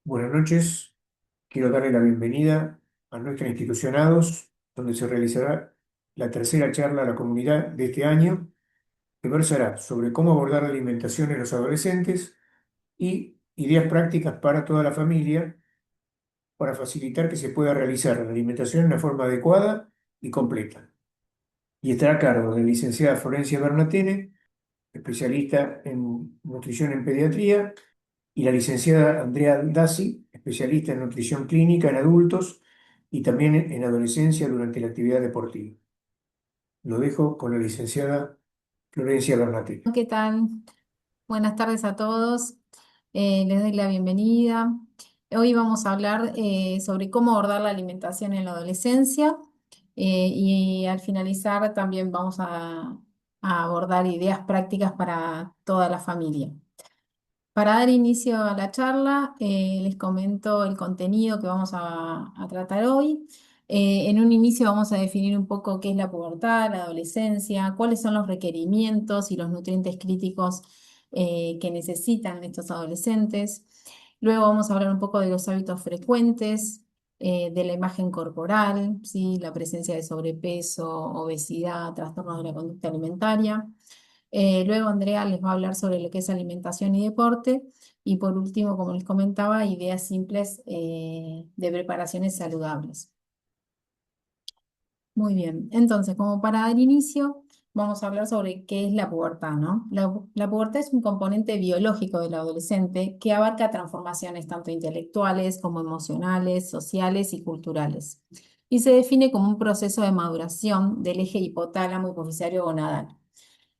Buenas noches. Quiero darle la bienvenida a nuestra institución ADOS, donde se realizará la tercera charla a la comunidad de este año, que versará sobre cómo abordar la alimentación en los adolescentes y ideas prácticas para toda la familia para facilitar que se pueda realizar la alimentación de una forma adecuada y completa. Y estará a cargo de la licenciada Florencia Bernatene, especialista en nutrición en pediatría, y la licenciada Andrea Dassi, especialista en nutrición clínica en adultos y también en adolescencia durante la actividad deportiva. Lo dejo con la licenciada Florencia Bernatene. ¿Qué tal? Buenas tardes a todos. Les doy la bienvenida. Hoy vamos a hablar sobre cómo abordar la alimentación en la adolescencia y al finalizar también vamos a abordar ideas prácticas para toda la familia. Para dar inicio a la charla, les comento el contenido que vamos a tratar hoy. En un inicio vamos a definir un poco qué es la pubertad, la adolescencia, cuáles son los requerimientos y los nutrientes críticos que necesitan estos adolescentes. Luego vamos a hablar un poco de los hábitos frecuentes, de la imagen corporal, ¿sí? La presencia de sobrepeso, obesidad, trastornos de la conducta alimentaria. Luego Andrea les va a hablar sobre lo que es alimentación y deporte. Y por último, como les comentaba, ideas simples de preparaciones saludables. Muy bien, entonces como para dar inicio, vamos a hablar sobre qué es la pubertad, ¿no? La pubertad es un componente biológico del adolescente que abarca transformaciones tanto intelectuales como emocionales, sociales y culturales. Y se define como un proceso de maduración del eje hipotálamo hipofisario gonadal.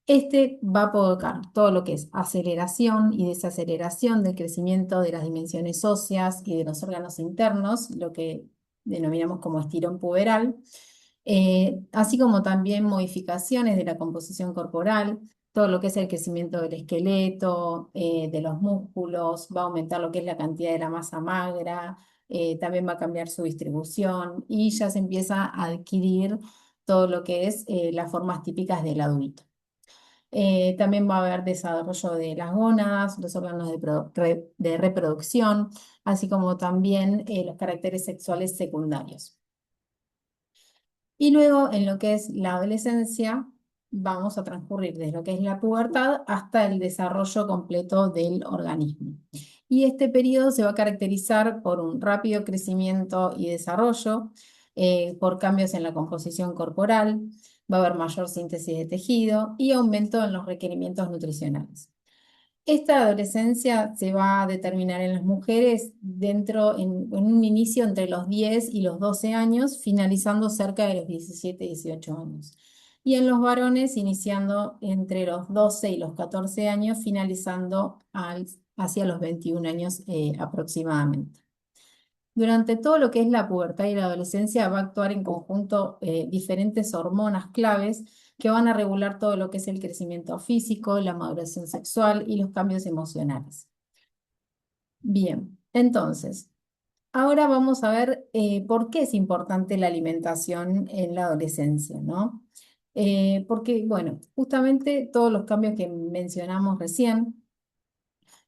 Este va a provocar todo lo que es aceleración y desaceleración del crecimiento de las dimensiones óseas y de los órganos internos, lo que denominamos como estirón puberal, así como también modificaciones de la composición corporal, todo lo que es el crecimiento del esqueleto, de los músculos, va a aumentar lo que es la cantidad de la masa magra, también va a cambiar su distribución y ya se empieza a adquirir todo lo que es las formas típicas del adulto. También va a haber desarrollo de las gónadas, los órganos de reproducción, así como también los caracteres sexuales secundarios. Y luego, en lo que es la adolescencia, vamos a transcurrir desde lo que es la pubertad hasta el desarrollo completo del organismo. Y este periodo se va a caracterizar por un rápido crecimiento y desarrollo, por cambios en la composición corporal, va a haber mayor síntesis de tejido y aumento en los requerimientos nutricionales. Esta adolescencia se va a determinar en las mujeres en un inicio entre los 10 y los 12 años, finalizando cerca de los 17 y 18 años. Y en los varones iniciando entre los 12 y los 14 años, finalizando hacia los 21 años aproximadamente. Durante todo lo que es la pubertad y la adolescencia va a actuar en conjunto diferentes hormonas claves que van a regular todo lo que es el crecimiento físico, la maduración sexual y los cambios emocionales. Bien, entonces, ahora vamos a ver por qué es importante la alimentación en la adolescencia, ¿no? Porque, bueno, justamente todos los cambios que mencionamos recién,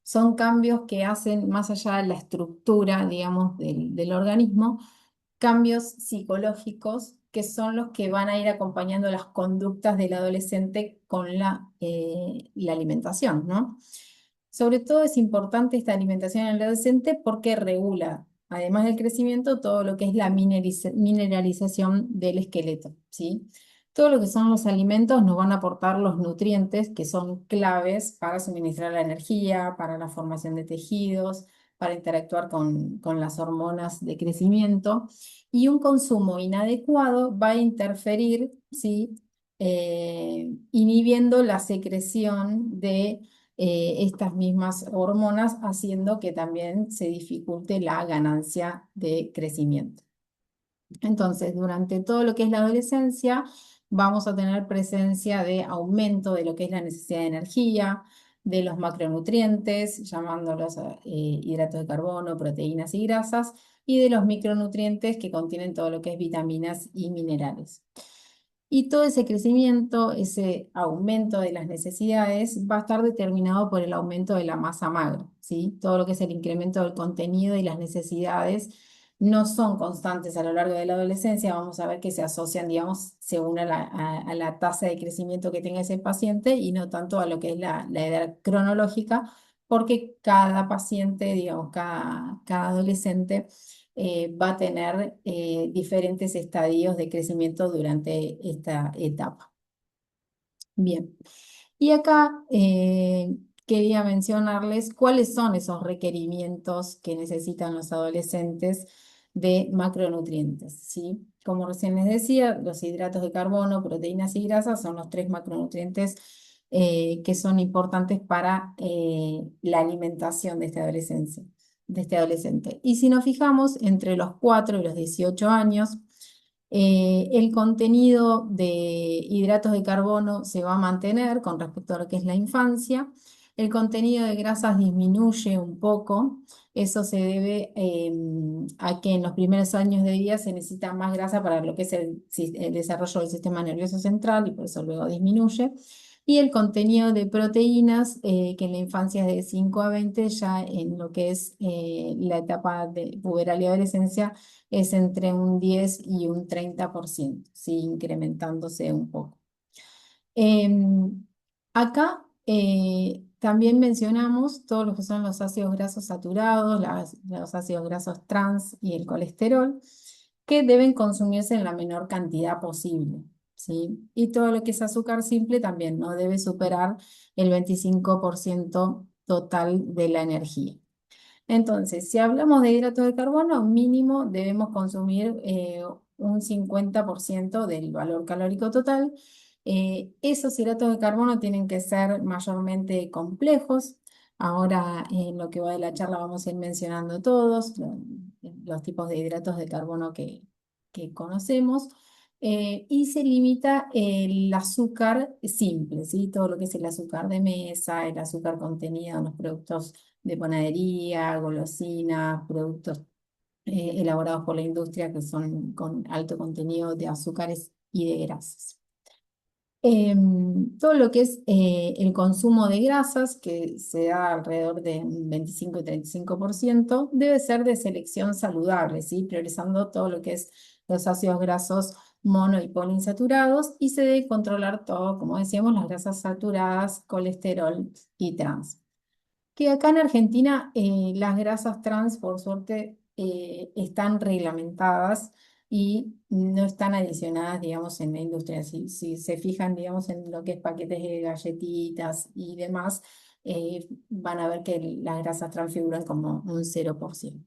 son cambios que hacen más allá de la estructura, digamos, del organismo, cambios psicológicos que son los que van a ir acompañando las conductas del adolescente con la alimentación, ¿no? Sobre todo es importante esta alimentación en el adolescente porque regula, además del crecimiento, todo lo que es la mineralización del esqueleto, ¿sí? Todo lo que son los alimentos nos van a aportar los nutrientes que son claves para suministrar la energía, para la formación de tejidos, para interactuar con las hormonas de crecimiento. Y un consumo inadecuado va a interferir, ¿sí? Inhibiendo la secreción de estas mismas hormonas, haciendo que también se dificulte la ganancia de crecimiento. Entonces, durante todo lo que es la adolescencia, vamos a tener presencia de aumento de lo que es la necesidad de energía, de los macronutrientes, llamándolos hidratos de carbono, proteínas y grasas, y de los micronutrientes que contienen todo lo que es vitaminas y minerales. Y todo ese crecimiento, ese aumento de las necesidades va a estar determinado por el aumento de la masa magra, ¿sí? Todo lo que es el incremento del contenido y las necesidades no son constantes a lo largo de la adolescencia. Vamos a ver que se asocian, digamos, según a la tasa de crecimiento que tenga ese paciente y no tanto a lo que es la edad cronológica, porque cada paciente, digamos, cada adolescente va a tener diferentes estadios de crecimiento durante esta etapa. Bien, y acá quería mencionarles cuáles son esos requerimientos que necesitan los adolescentes de macronutrientes, ¿sí? Como recién les decía, los hidratos de carbono, proteínas y grasas son los tres macronutrientes que son importantes para la alimentación de este de este adolescente. Y si nos fijamos, entre los 4 y los 18 años, el contenido de hidratos de carbono se va a mantener con respecto a lo que es la infancia. El contenido de grasas disminuye un poco. Eso se debe a que en los primeros años de vida se necesita más grasa para lo que es el desarrollo del sistema nervioso central y por eso luego disminuye. Y el contenido de proteínas, que en la infancia es de 5 a 20, ya en lo que es la etapa de puberal y adolescencia es entre un 10 y un 30%, ¿sí? Incrementándose un poco. Em, Acá también mencionamos todos lo que son los ácidos grasos saturados, los ácidos grasos trans y el colesterol, que deben consumirse en la menor cantidad posible, ¿sí? Y todo lo que es azúcar simple también no debe superar el 25% total de la energía. Entonces, si hablamos de hidratos de carbono, mínimo debemos consumir un 50% del valor calórico total. Esos hidratos de carbono tienen que ser mayormente complejos. Ahora, en lo que va de la charla, vamos a ir mencionando todos los tipos de hidratos de carbono que conocemos. Y se limita el azúcar simple, ¿sí? Todo lo que es el azúcar de mesa, el azúcar contenido en los productos de panadería, golosinas, productos elaborados por la industria que son con alto contenido de azúcares y de grasas. Todo lo que es el consumo de grasas, que se da alrededor de un 25 y 35%, debe ser de selección saludable, ¿sí? Priorizando todo lo que es los ácidos grasos mono y poliinsaturados, y se debe controlar todo, como decíamos, las grasas saturadas, colesterol y trans. Que acá en Argentina las grasas trans, por suerte, están reglamentadas y no están adicionadas, digamos, en la industria. Si se fijan, digamos, en lo que es paquetes de galletitas y demás, van a ver que las grasas trans figuran como un 0%.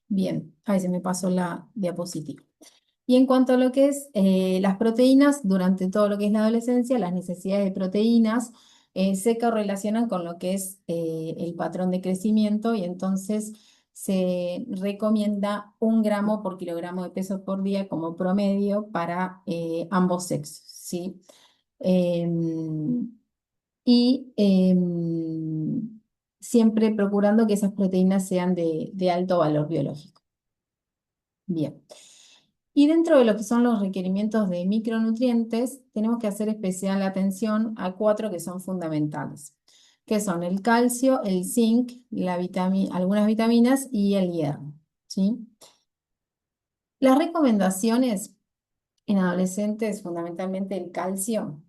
Bien, ahí se me pasó la diapositiva. Y en cuanto a lo que es las proteínas, durante todo lo que es la adolescencia, las necesidades de proteínas se correlacionan con lo que es el patrón de crecimiento y entonces se recomienda 1 gramo por kilogramo de peso por día como promedio para ambos sexos, ¿sí? Em, y siempre procurando que esas proteínas sean de alto valor biológico. Bien. Y dentro de lo que son los requerimientos de micronutrientes, tenemos que hacer especial atención a 4 que son fundamentales, que son el calcio, el zinc, algunas vitaminas y el hierro, ¿sí? Las recomendaciones en adolescentes, fundamentalmente el calcio,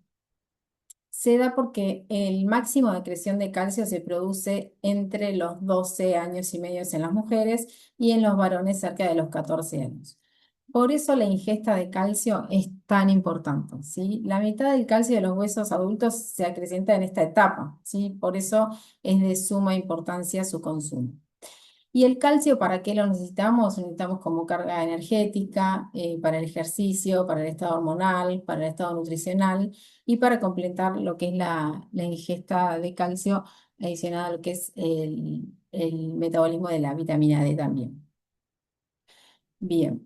se da porque el máximo de creación de calcio se produce entre los 12 años y medio en las mujeres y en los varones cerca de los 14 años. Por eso la ingesta de calcio es tan importante, ¿sí? La mitad del calcio de los huesos adultos se acrecienta en esta etapa, ¿sí? Por eso es de suma importancia su consumo. ¿Y el calcio para qué lo necesitamos? Necesitamos como carga energética, para el ejercicio, para el estado hormonal, para el estado nutricional y para completar lo que es la ingesta de calcio adicionada a lo que es el metabolismo de la vitamina D también. Bien.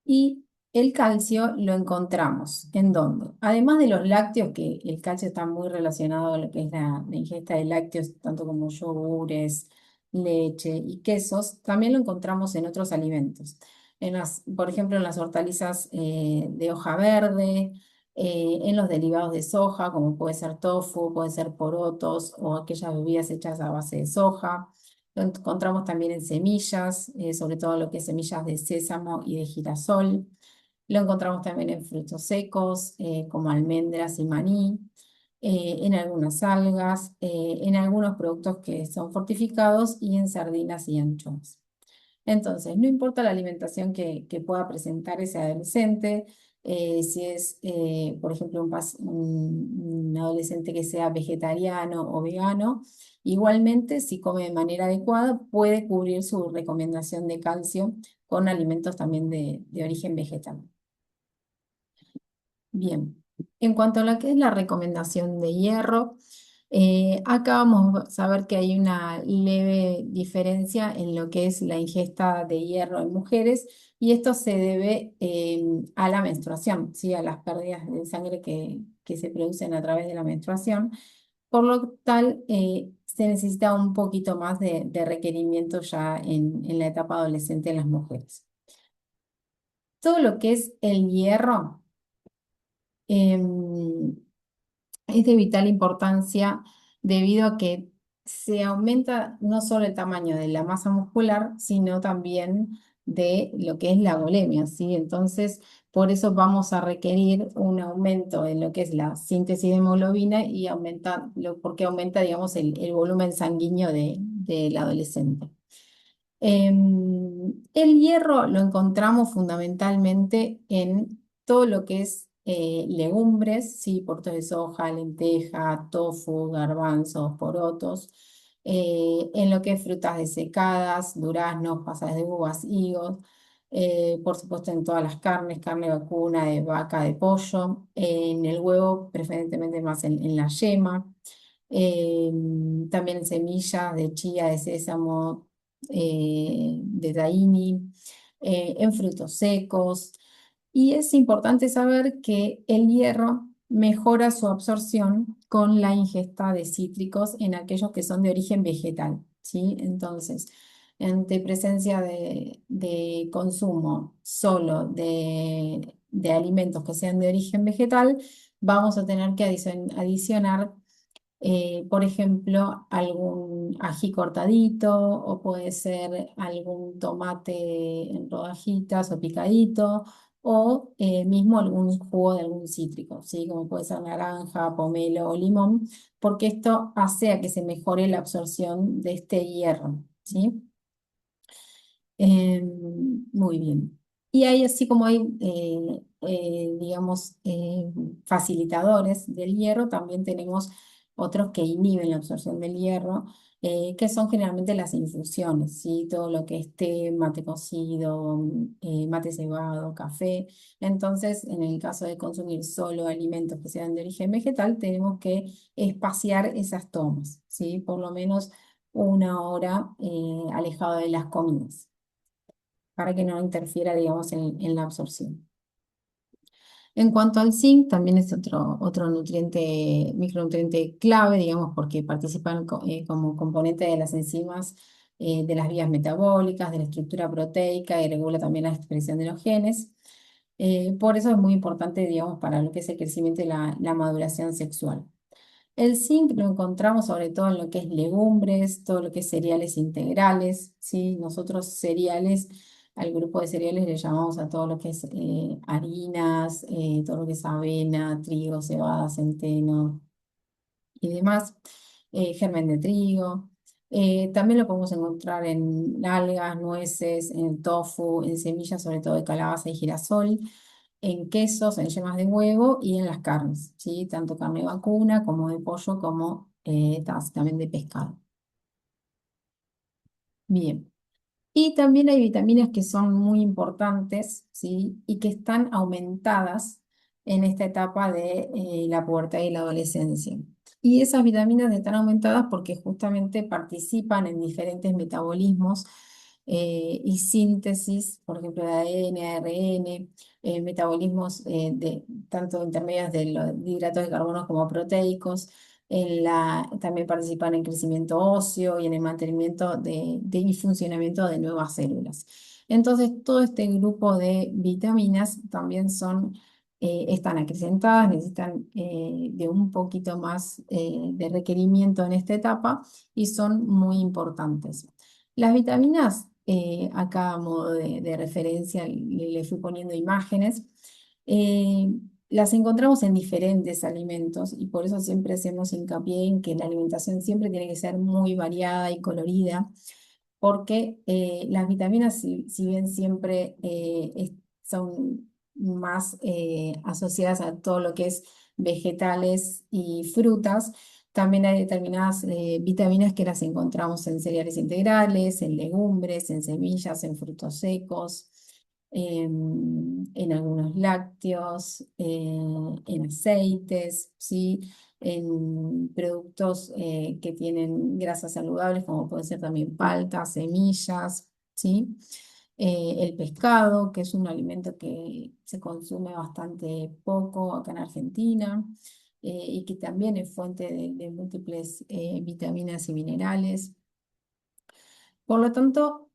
Y el calcio lo encontramos ¿en dónde? Además de los lácteos, que el calcio está muy relacionado a lo que es la ingesta de lácteos, tanto como yogures, leche y quesos, también lo encontramos en otros alimentos. por ejemplo, en las hortalizas de hoja verde, en los derivados de soja, como puede ser tofu, puede ser porotos o aquellas bebidas hechas a base de soja. Lo encontramos también en semillas, sobre todo lo que es semillas de sésamo y de girasol. Lo encontramos también en frutos secos, como almendras y maní, en algunas algas, en algunos productos que son fortificados y en sardinas y anchoas. Entonces, no importa la alimentación que pueda presentar ese adolescente, si es, por ejemplo, un adolescente que sea vegetariano o vegano, igualmente, si come de manera adecuada, puede cubrir su recomendación de calcio con alimentos también de origen vegetal. Bien, en cuanto a lo que es la recomendación de hierro, acá vamos a saber que hay una leve diferencia en lo que es la ingesta de hierro en mujeres y esto se debe a la menstruación, ¿sí? A las pérdidas de sangre que se producen a través de la menstruación. Por lo tal, se necesita un poquito más de requerimiento ya en la etapa adolescente en las mujeres. Todo lo que es el hierro. em, es de vital importancia debido a que se aumenta no solo el tamaño de la masa muscular, sino también de lo que es la volemia, ¿sí? Entonces, por eso vamos a requerir un aumento en lo que es la síntesis de hemoglobina y porque aumenta, digamos, el volumen sanguíneo del adolescente. El hierro lo encontramos fundamentalmente en todo lo que es legumbres, ¿sí? Portos de soja, lenteja, tofu, garbanzos, porotos, en lo que es frutas desecadas, duraznos, pasas de uvas, higos, por supuesto en todas las carnes, carne vacuna, de vaca, de pollo, en el huevo, preferentemente más en la yema, también en semillas de chía, de sésamo, de tahini, en frutos secos. Y es importante saber que el hierro mejora su absorción con la ingesta de cítricos en aquellos que son de origen vegetal, ¿sí? Entonces, ante presencia de consumo solo de alimentos que sean de origen vegetal, vamos a tener que adicionar por ejemplo, algún ají cortadito o puede ser algún tomate en rodajitas o picadito o mismo algún jugo de algún cítrico, ¿sí? Como puede ser naranja, pomelo o limón, porque esto hace a que se mejore la absorción de este hierro, ¿sí? Muy bien. Y hay así como hay, digamos, facilitadores del hierro, también tenemos otros que inhiben la absorción del hierro, que son generalmente las infusiones, ¿sí? Todo lo que es té, mate cocido, mate cebado, café. Entonces, en el caso de consumir solo alimentos que sean de origen vegetal, tenemos que espaciar esas tomas, ¿sí? Por lo menos una hora alejado de las comidas para que no interfiera, digamos, en la absorción. En cuanto al zinc, también es otro nutriente, micronutriente clave, digamos, porque participan como componente de las enzimas de las vías metabólicas, de la estructura proteica y regula también la expresión de los genes. Por eso es muy importante, digamos, para lo que es el crecimiento y la maduración sexual. El zinc lo encontramos sobre todo en lo que es legumbres, todo lo que es cereales integrales, ¿sí? Nosotros cereales, al grupo de cereales le llamamos a todo lo que es harinas, todo lo que es avena, trigo, cebada, centeno y demás, germen de trigo. También lo podemos encontrar en algas, nueces, en tofu, en semillas, sobre todo de calabaza y girasol, en quesos, en yemas de huevo y en las carnes, ¿sí? Tanto carne vacuna como de pollo como también de pescado. Bien. Y también hay vitaminas que son muy importantes, ¿sí? Y que están aumentadas en esta etapa de la pubertad y la adolescencia. Y esas vitaminas están aumentadas porque justamente participan en diferentes metabolismos y síntesis, por ejemplo, de ADN, ARN, metabolismos tanto intermedios de los hidratos de carbono como proteicos también participan en crecimiento óseo y en el mantenimiento y funcionamiento de nuevas células. Entonces, todo este grupo de vitaminas también están acrecentadas, necesitan de un poquito más de requerimiento en esta etapa y son muy importantes. Las vitaminas, acá a modo de referencia, le fui poniendo imágenes. eh, las encontramos en diferentes alimentos y por eso siempre hacemos hincapié en que la alimentación siempre tiene que ser muy variada y colorida, porque las vitaminas, si bien siempre son más asociadas a todo lo que es vegetales y frutas, también hay determinadas vitaminas que las encontramos en cereales integrales, en legumbres, en semillas, en frutos secos, en algunos lácteos, en aceites, ¿sí? En productos que tienen grasas saludables, como pueden ser también paltas, semillas, ¿sí? El pescado, que es un alimento que se consume bastante poco acá en Argentina, y que también es fuente de múltiples vitaminas y minerales. Por lo tanto,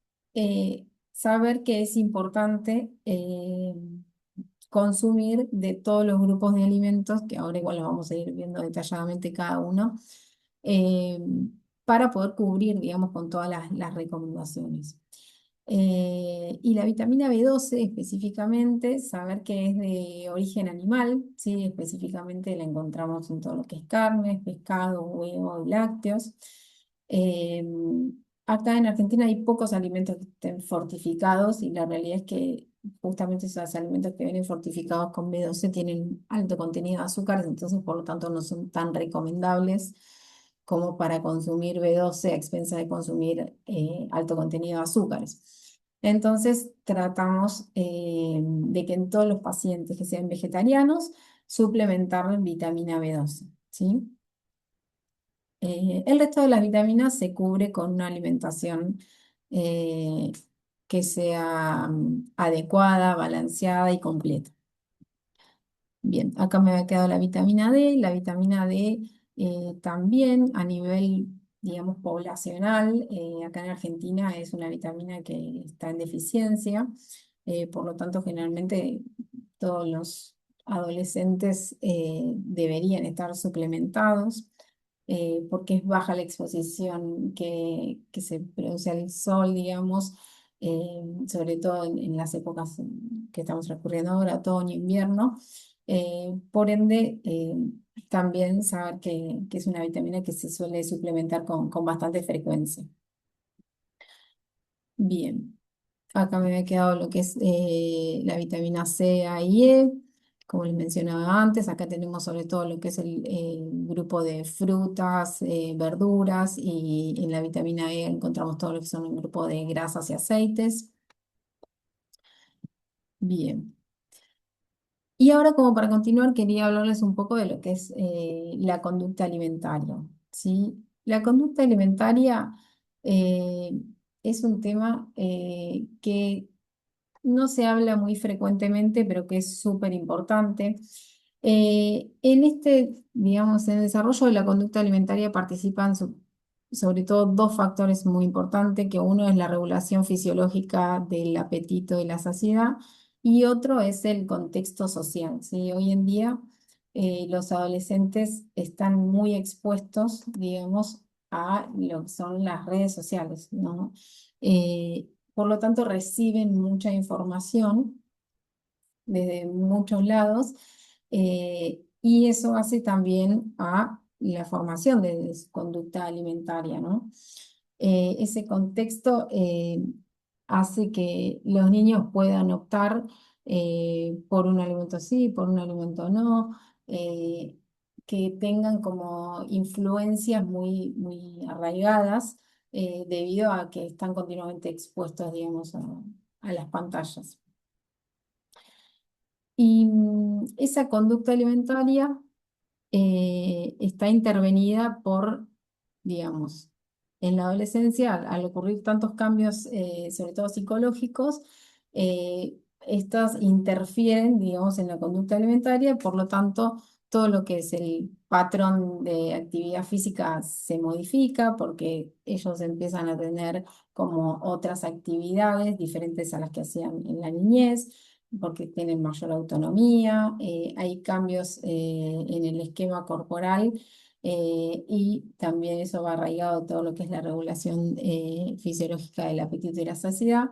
saber que es importante consumir de todos los grupos de alimentos, que ahora igual los vamos a ir viendo detalladamente cada uno, eh, para poder cubrir, digamos, con todas las recomendaciones. Y la vitamina B12 específicamente, saber que es de origen animal, ¿sí? Específicamente la encontramos en todo lo que es carne, pescado, huevo y lácteos. Eh, Acá en Argentina hay pocos alimentos que estén fortificados y la realidad es que justamente esos alimentos que vienen fortificados con B12 tienen alto contenido de azúcares, entonces por lo tanto no son tan recomendables como para consumir B12 a expensa de consumir alto contenido de azúcares. Entonces tratamos de que en todos los pacientes que sean vegetarianos suplementar vitamina B12, ¿sí? El resto de las vitaminas se cubre con una alimentación eh, que sea adecuada, balanceada y completa. Bien, acá me había quedado la vitamina D. La vitamina D también a nivel, digamos, poblacional, acá en Argentina es una vitamina que está en deficiencia, por lo tanto generalmente todos los adolescentes deberían estar suplementados, porque es baja la exposición que se produce al sol, digamos, sobre todo en las épocas que estamos recurriendo ahora, otoño, invierno. Por ende, también saber que es una vitamina que se suele suplementar con bastante frecuencia. Bien, acá me había quedado lo que es la vitamina C, A y E. Como les mencionaba antes, acá tenemos sobre todo lo que es el grupo de frutas, verduras, y en la vitamina E encontramos todo lo que son el grupo de grasas y aceites. Bien. Y ahora, como para continuar, quería hablarles un poco de lo que es la conducta alimentaria, ¿sí? La conducta alimentaria eh, es un tema que no se habla muy frecuentemente, pero que es súper importante. En este, digamos, en el desarrollo de la conducta alimentaria participan sobre todo dos factores muy importantes, que uno es la regulación fisiológica del apetito y la saciedad, y otro es el contexto social, ¿sí? Hoy en día los adolescentes están muy expuestos, digamos, a lo que son las redes sociales, ¿no? Por lo tanto, reciben mucha información desde muchos lados, y eso hace también a la formación de su conducta alimentaria, ¿no? Ese contexto hace que los niños puedan optar por un alimento sí, por un alimento no, eh, que tengan como influencias muy arraigadas debido a que están continuamente expuestos, digamos, a las pantallas. Y esa conducta alimentaria está intervenida por, digamos, en la adolescencia, al ocurrir tantos cambios, sobre todo psicológicos, estas interfieren, digamos, en la conducta alimentaria, por lo tanto, todo lo que es patrón de actividad física se modifica porque ellos empiezan a tener como otras actividades diferentes a las que hacían en la niñez, porque tienen mayor autonomía, hay cambios en el esquema corporal y también eso va arraigado a todo lo que es la regulación fisiológica del apetito y la saciedad.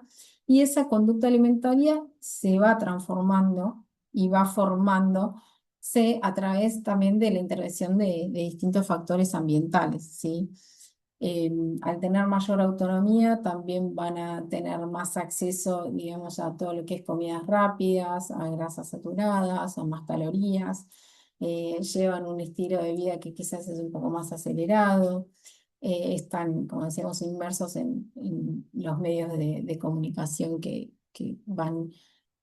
Y esa conducta alimentaria se va transformando y va formándose a través también de la intervención de distintos factores ambientales, ¿sí? Al tener mayor autonomía, también van a tener más acceso, digamos, a todo lo que es comidas rápidas, a grasas saturadas, a más calorías, llevan un estilo de vida que quizás es un poco más acelerado, están, como decíamos, inmersos en los medios de comunicación que van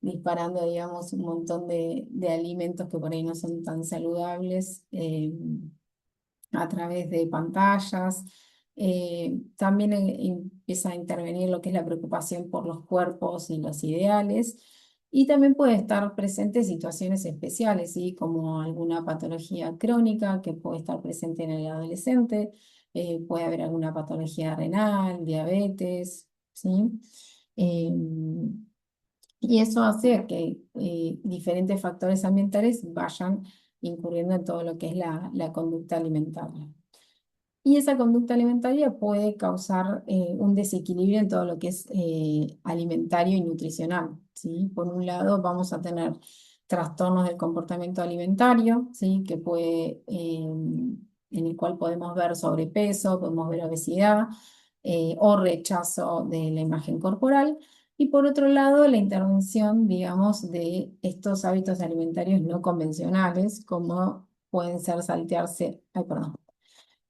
disparando, digamos, un montón de alimentos que por ahí no son tan saludables. A través de pantallas. También empieza a intervenir lo que es la preocupación por los cuerpos y los ideales. Y también puede estar presente situaciones especiales, ¿sí? Como alguna patología crónica que puede estar presente en el adolescente, puede haber alguna patología renal, diabetes, ¿sí? Y eso hace que diferentes factores ambientales vayan incurriendo en todo lo que es la conducta alimentaria. Y esa conducta alimentaria puede causar un desequilibrio en todo lo que es alimentario y nutricional, ¿sí? Por un lado, vamos a tener trastornos del comportamiento alimentario, ¿sí? Que puede, en el cual podemos ver sobrepeso, podemos ver obesidad o rechazo de la imagen corporal. Y por otro lado, la intervención, digamos, de estos hábitos alimentarios no convencionales, como pueden ser saltearse, ay, perdón,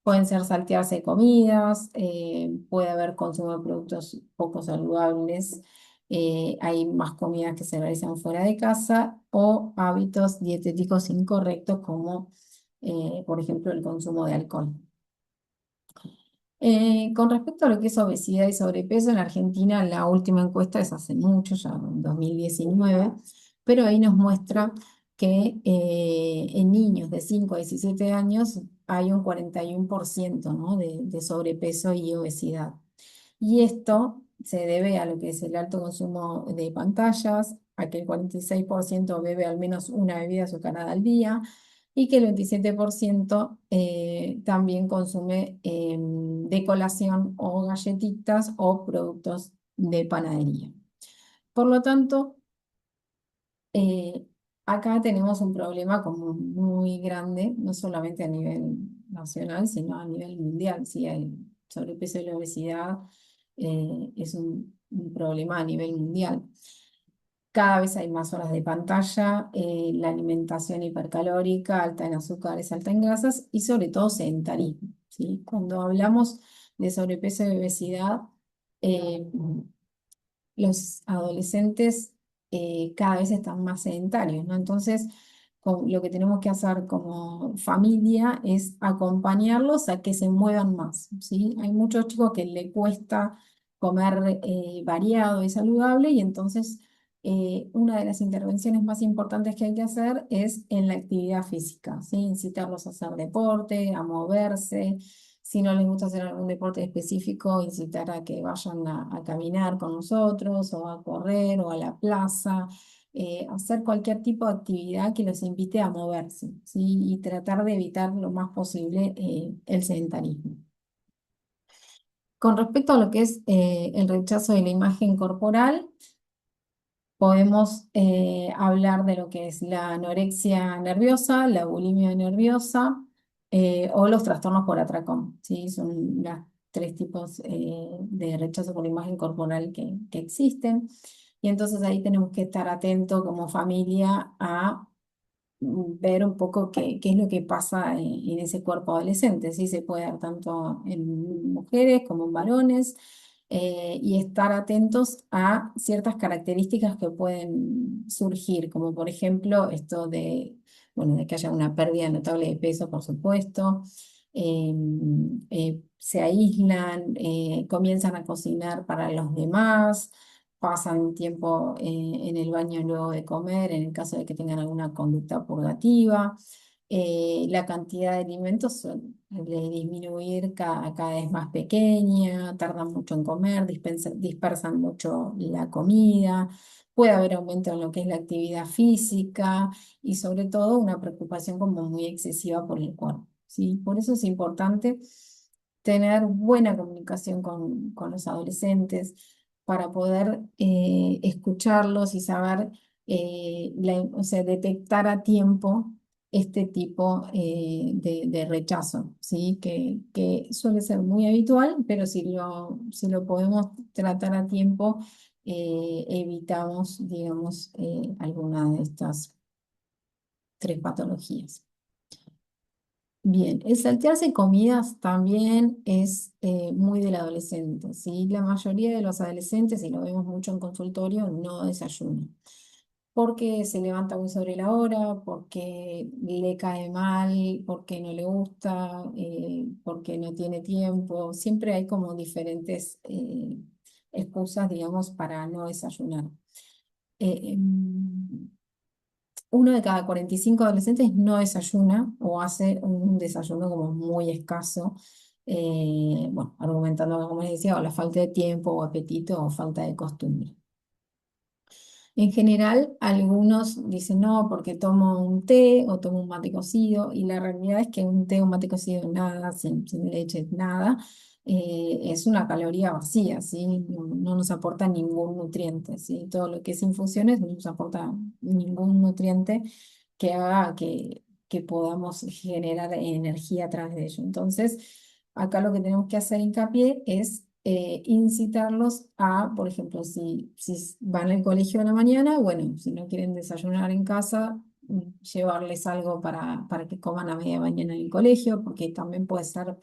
pueden ser saltearse comidas, puede haber consumo de productos poco saludables, hay más comidas que se realizan fuera de casa o hábitos dietéticos incorrectos como, por ejemplo, el consumo de alcohol. Con respecto a lo que es obesidad y sobrepeso, en Argentina la última encuesta es hace mucho, ya en 2019, pero ahí nos muestra que en niños de 5 a 17 años hay un 41%, ¿no? de sobrepeso y obesidad. Y esto se debe a lo que es el alto consumo de pantallas, a que el 46% bebe al menos una bebida azucarada al día y que el 27% también consume de colación o galletitas o productos de panadería. Por lo tanto, eh, acá tenemos un problema como muy grande, no solamente a nivel nacional, sino a nivel mundial. ¿Sí? El sobrepeso y la obesidad es un problema a nivel mundial. Cada vez hay más horas de pantalla, la alimentación hipercalórica, alta en azúcares, alta en grasas y sobre todo sedentarismo, ¿sí? Cuando hablamos de sobrepeso y obesidad, eh, los adolescentes cada vez están más sedentarios, ¿no? Entonces, lo que tenemos que hacer como familia es acompañarlos a que se muevan más, ¿sí? Hay muchos chicos que le cuesta comer variado y saludable y entonces una de las intervenciones más importantes que hay que hacer es en la actividad física, ¿sí? Incitarlos a hacer deporte, a moverse. Si no les gusta hacer algún deporte específico, incitar a que vayan a caminar con nosotros, o a correr, o a la plaza, hacer cualquier tipo de actividad que los invite a moverse, ¿sí? Y tratar de evitar lo más posible el sedentarismo. Con respecto a lo que es el rechazo de la imagen corporal, podemos hablar de lo que es la anorexia nerviosa, la bulimia nerviosa o los trastornos por atracón, ¿sí? Son los tres tipos de rechazo por la imagen corporal que existen. Y entonces ahí tenemos que estar atentos como familia a ver un poco qué es lo que pasa en ese cuerpo adolescente, ¿sí? Se puede dar tanto en mujeres como en varones, y estar atentos a ciertas características que pueden surgir, como por ejemplo esto de, bueno, de que haya una pérdida notable de peso, por supuesto, se aíslan, comienzan a cocinar para los demás, pasan tiempo en el baño luego de comer, en el caso de que tengan alguna conducta purgativa, La cantidad de alimentos suele disminuir cada vez más pequeña, tardan mucho en comer, dispersan mucho la comida, puede haber aumento en lo que es la actividad física y sobre todo una preocupación como muy excesiva por el cuerpo, ¿sí? Por eso es importante tener buena comunicación con los adolescentes para poder escucharlos y saber, o sea, detectar a tiempo este tipo de rechazo, ¿sí? Que suele ser muy habitual, pero si lo podemos tratar a tiempo, evitamos, digamos, alguna de estas tres patologías. Bien, el saltearse comidas también es muy del adolescente, ¿sí? La mayoría de los adolescentes, y lo vemos mucho en consultorio, no desayunan porque se levanta muy sobre la hora, porque le cae mal, porque no le gusta, porque no tiene tiempo. Siempre hay como diferentes excusas, digamos, para no desayunar. Uno de cada 45 adolescentes no desayuna o hace un desayuno como muy escaso, bueno, argumentando, como les decía, o la falta de tiempo o apetito o falta de costumbre. En general, algunos dicen no, porque tomo un té o tomo un mate cocido, y la realidad es que un té o un mate cocido, nada, sin leche, nada, es una caloría vacía, ¿sí? No, no nos aporta ningún nutriente, ¿sí? Todo lo que es infusiones no nos aporta ningún nutriente que haga que podamos generar energía a través de ello. Entonces, acá lo que tenemos que hacer hincapié es incitarlos a, por ejemplo, si van al colegio a la mañana, bueno, si no quieren desayunar en casa, llevarles algo para que coman a media mañana en el colegio, porque también puede ser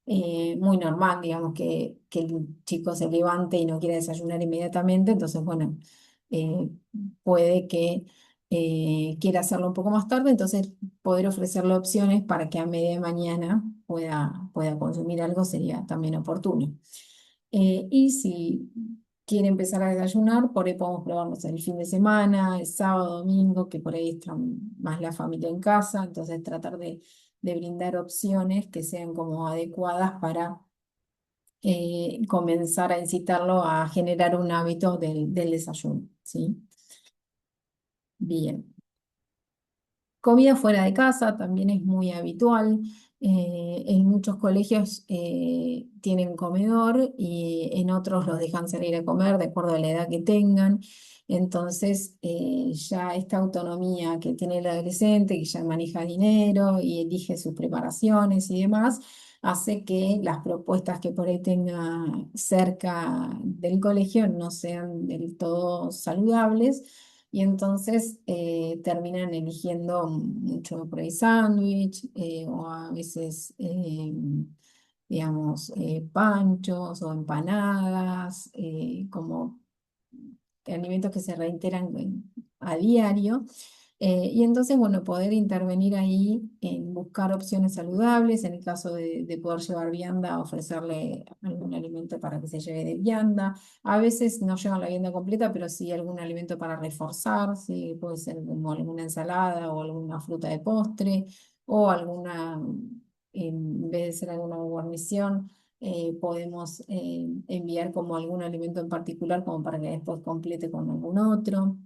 muy normal, digamos, que el chico se levante y no quiera desayunar inmediatamente, entonces, bueno, eh, puede que quiera hacerlo un poco más tarde, entonces poder ofrecerle opciones para que a media mañana pueda consumir algo sería también oportuno. Y si quiere empezar a desayunar, por ahí podemos probarnos el fin de semana, el sábado, domingo, que por ahí está más la familia en casa, entonces tratar de brindar opciones que sean como adecuadas para comenzar a incitarlo a generar un hábito del desayuno, ¿sí? Bien. Comida fuera de casa también es muy habitual. En muchos colegios tienen comedor y en otros los dejan salir a comer de acuerdo a la edad que tengan. Entonces, ya esta autonomía que tiene el adolescente, que ya maneja dinero y elige sus preparaciones y demás, hace que las propuestas que por ahí tenga cerca del colegio no sean del todo saludables, y entonces terminan eligiendo mucho por ahí sándwich, o a veces, digamos, panchos o empanadas, como alimentos que se reiteran a diario. Y entonces, bueno, poder intervenir ahí en buscar opciones saludables, en el caso de poder llevar vianda, ofrecerle algún alimento para que se lleve de vianda. A veces no llevan la vianda completa, pero sí algún alimento para reforzar, sí, puede ser como alguna ensalada o alguna fruta de postre o alguna, en vez de ser alguna guarnición, podemos enviar como algún alimento en particular como para que después complete con algún otro,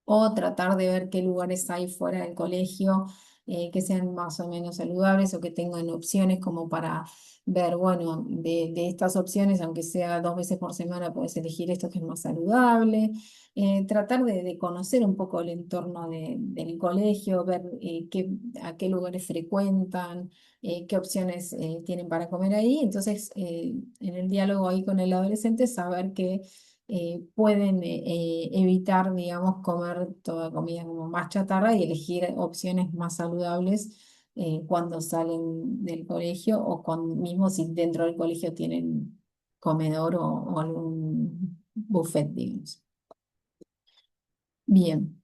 o tratar de ver qué lugares hay fuera del colegio que sean más o menos saludables o que tengan opciones como para ver, bueno, de estas opciones, aunque sea 2 veces por semana, puedes elegir esto que es más saludable. Tratar de conocer un poco el entorno del colegio, ver a qué lugares frecuentan, qué opciones tienen para comer ahí. Entonces, en el diálogo ahí con el adolescente, saber que pueden evitar, digamos, comer toda comida como más chatarra y elegir opciones más saludables cuando salen del colegio, o cuando, mismo si dentro del colegio tienen comedor o algún buffet, digamos. Bien.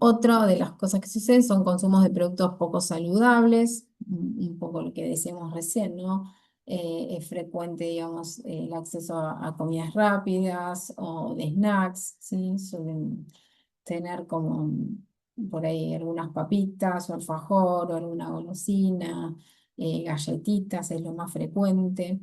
Otra de las cosas que suceden son consumos de productos poco saludables, un poco lo que decíamos recién, ¿no? Es frecuente, digamos, el acceso a comidas rápidas o de snacks, ¿sí? Suelen tener como por ahí algunas papitas o alfajor o alguna golosina, galletitas es lo más frecuente.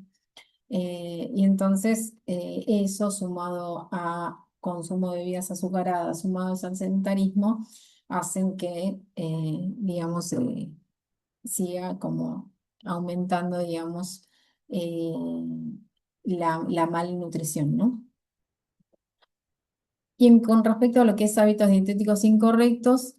Y entonces eso sumado a consumo de bebidas azucaradas, sumados al sedentarismo, hacen que, digamos, siga como aumentando, digamos, eh, la malnutrición, ¿no? Con respecto a lo que es hábitos dietéticos incorrectos,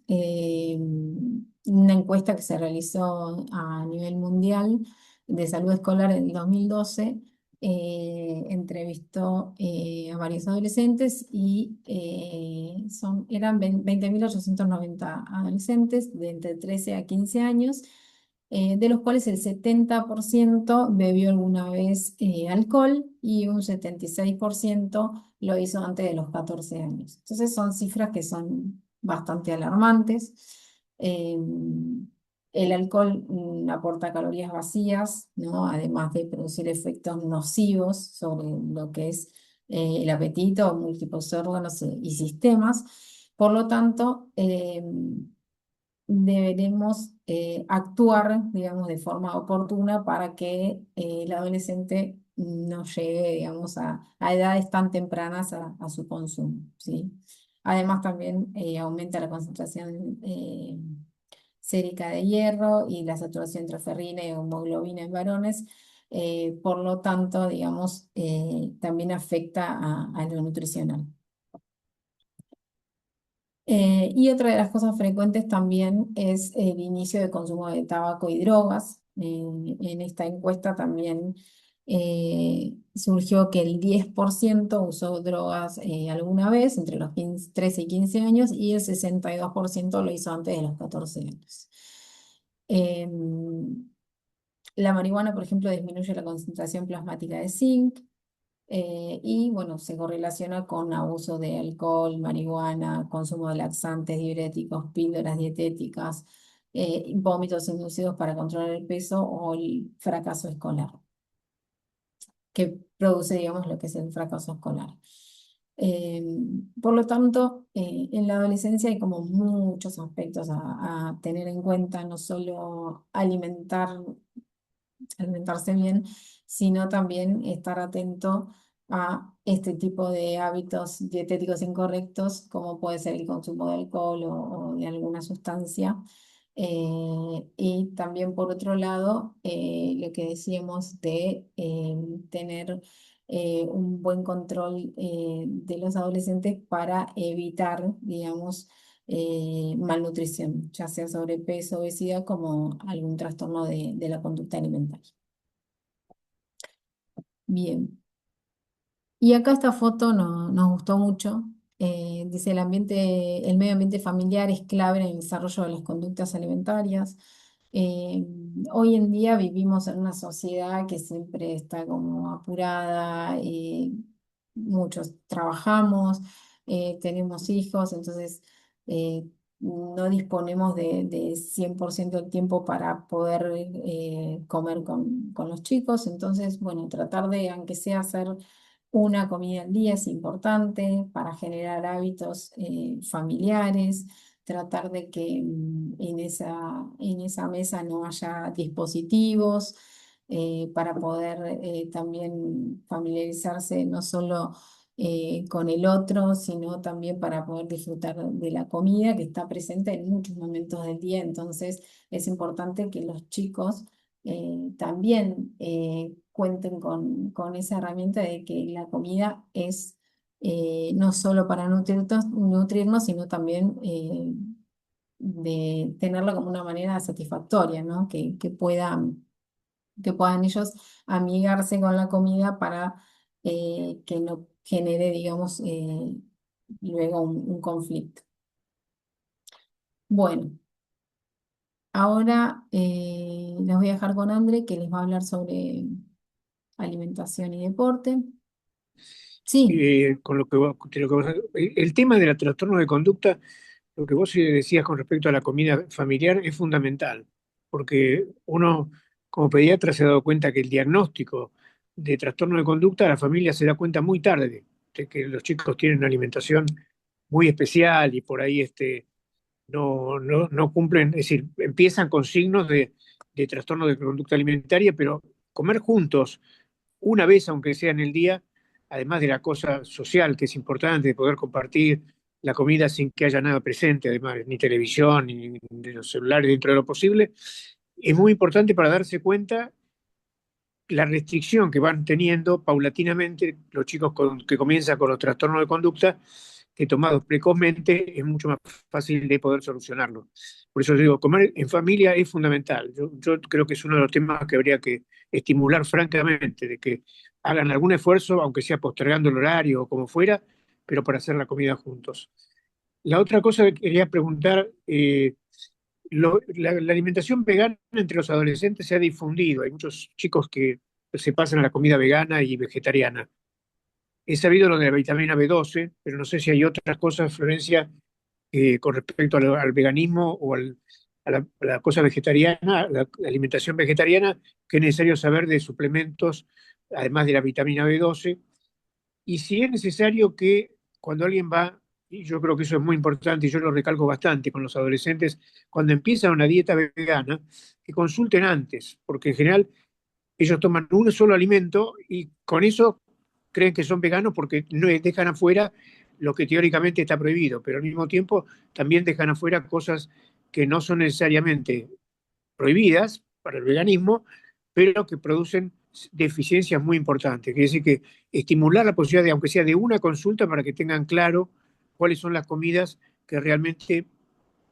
una encuesta que se realizó a nivel mundial de salud escolar en el 2012 entrevistó a varios adolescentes y eran 20.890 adolescentes de entre 13 a 15 años, de los cuales el 70% bebió alguna vez alcohol y un 76% lo hizo antes de los 14 años. Entonces son cifras que son bastante alarmantes. Eh, el alcohol aporta calorías vacías, ¿no? Además de producir efectos nocivos sobre lo que es el apetito, múltiples órganos y sistemas. Por lo tanto, deberemos actuar, digamos, de forma oportuna para que el adolescente no llegue, digamos, a edades tan tempranas a su consumo, ¿sí? Además, también aumenta la concentración sérica de hierro y la saturación entre ferrina y hemoglobina en varones. Por lo tanto, digamos, también afecta a lo nutricional. Y otra de las cosas frecuentes también es el inicio de consumo de tabaco y drogas. En esta encuesta también surgió que el 10% usó drogas alguna vez entre los 13 y 15 años y el 62% lo hizo antes de los 14 años. Em, la marihuana, por ejemplo, disminuye la concentración plasmática de zinc. Y bueno, se correlaciona con abuso de alcohol, marihuana, consumo de laxantes, diuréticos, píldoras dietéticas, vómitos inducidos para controlar el peso o el fracaso escolar, que produce, digamos, lo que es el fracaso escolar. Eh, por lo tanto, en la adolescencia hay como muchos aspectos a tener en cuenta, no solo alimentarse bien, sino también estar atento a este tipo de hábitos dietéticos incorrectos, como puede ser el consumo de alcohol o de alguna sustancia. Y también, por otro lado, lo que decíamos de tener un buen control de los adolescentes para evitar, digamos, malnutrición, ya sea sobrepeso, obesidad, como algún trastorno de la conducta alimentaria. Bien, y acá esta foto nos gustó mucho. Dice el medio ambiente familiar es clave en el desarrollo de las conductas alimentarias. Eh, Hoy en día vivimos en una sociedad que siempre está como apurada, muchos trabajamos, tenemos hijos, entonces eh, no disponemos de 100% del tiempo para poder comer con los chicos, entonces, bueno, tratar de, aunque sea hacer una comida al día es importante para generar hábitos familiares, tratar de que en esa mesa no haya dispositivos para poder también familiarizarse no solo con el otro, sino también para poder disfrutar de la comida que está presente en muchos momentos del día. Entonces es importante que los chicos también cuenten con esa herramienta de que la comida es no solo para nutrirnos, sino también de tenerlo como una manera satisfactoria, ¿no? Que puedan ellos amigarse con la comida para que no genere, digamos, luego un conflicto. Bueno, ahora les voy a dejar con André, que les va a hablar sobre alimentación y deporte. Sí, Con lo que el tema del trastorno de conducta, lo que vos decías con respecto a la comida familiar es fundamental, porque uno como pediatra se ha dado cuenta que el diagnóstico de trastorno de conducta, la familia se da cuenta muy tarde de que los chicos tienen una alimentación muy especial y por ahí no cumplen, es decir, empiezan con signos de trastorno de conducta alimentaria, pero comer juntos una vez, aunque sea en el día, además de la cosa social que es importante, de poder compartir la comida sin que haya nada presente, además, ni televisión, ni de los celulares dentro de lo posible, es muy importante para darse cuenta la restricción que van teniendo paulatinamente los chicos que comienzan con los trastornos de conducta, que tomados precozmente es mucho más fácil de poder solucionarlo. Por eso digo, comer en familia es fundamental. Yo creo que es uno de los temas que habría que estimular francamente, de que hagan algún esfuerzo, aunque sea postergando el horario o como fuera, pero para hacer la comida juntos. La otra cosa que quería preguntar, la alimentación vegana entre los adolescentes se ha difundido. Hay muchos chicos que se pasan a la comida vegana y vegetariana. He sabido lo de la vitamina B12, pero no sé si hay otras cosas, Florencia, con respecto al veganismo o a la cosa vegetariana, la alimentación vegetariana, que es necesario saber de suplementos, además de la vitamina B12. Y si es necesario que cuando alguien va, y yo creo que eso es muy importante y yo lo recalco bastante con los adolescentes, cuando empiezan una dieta vegana, que consulten antes, porque en general ellos toman un solo alimento y con eso creen que son veganos porque no dejan afuera lo que teóricamente está prohibido, pero al mismo tiempo también dejan afuera cosas que no son necesariamente prohibidas para el veganismo, pero que producen deficiencias muy importantes. Quiere decir que estimular la posibilidad de, aunque sea de una consulta, para que tengan claro cuáles son las comidas que realmente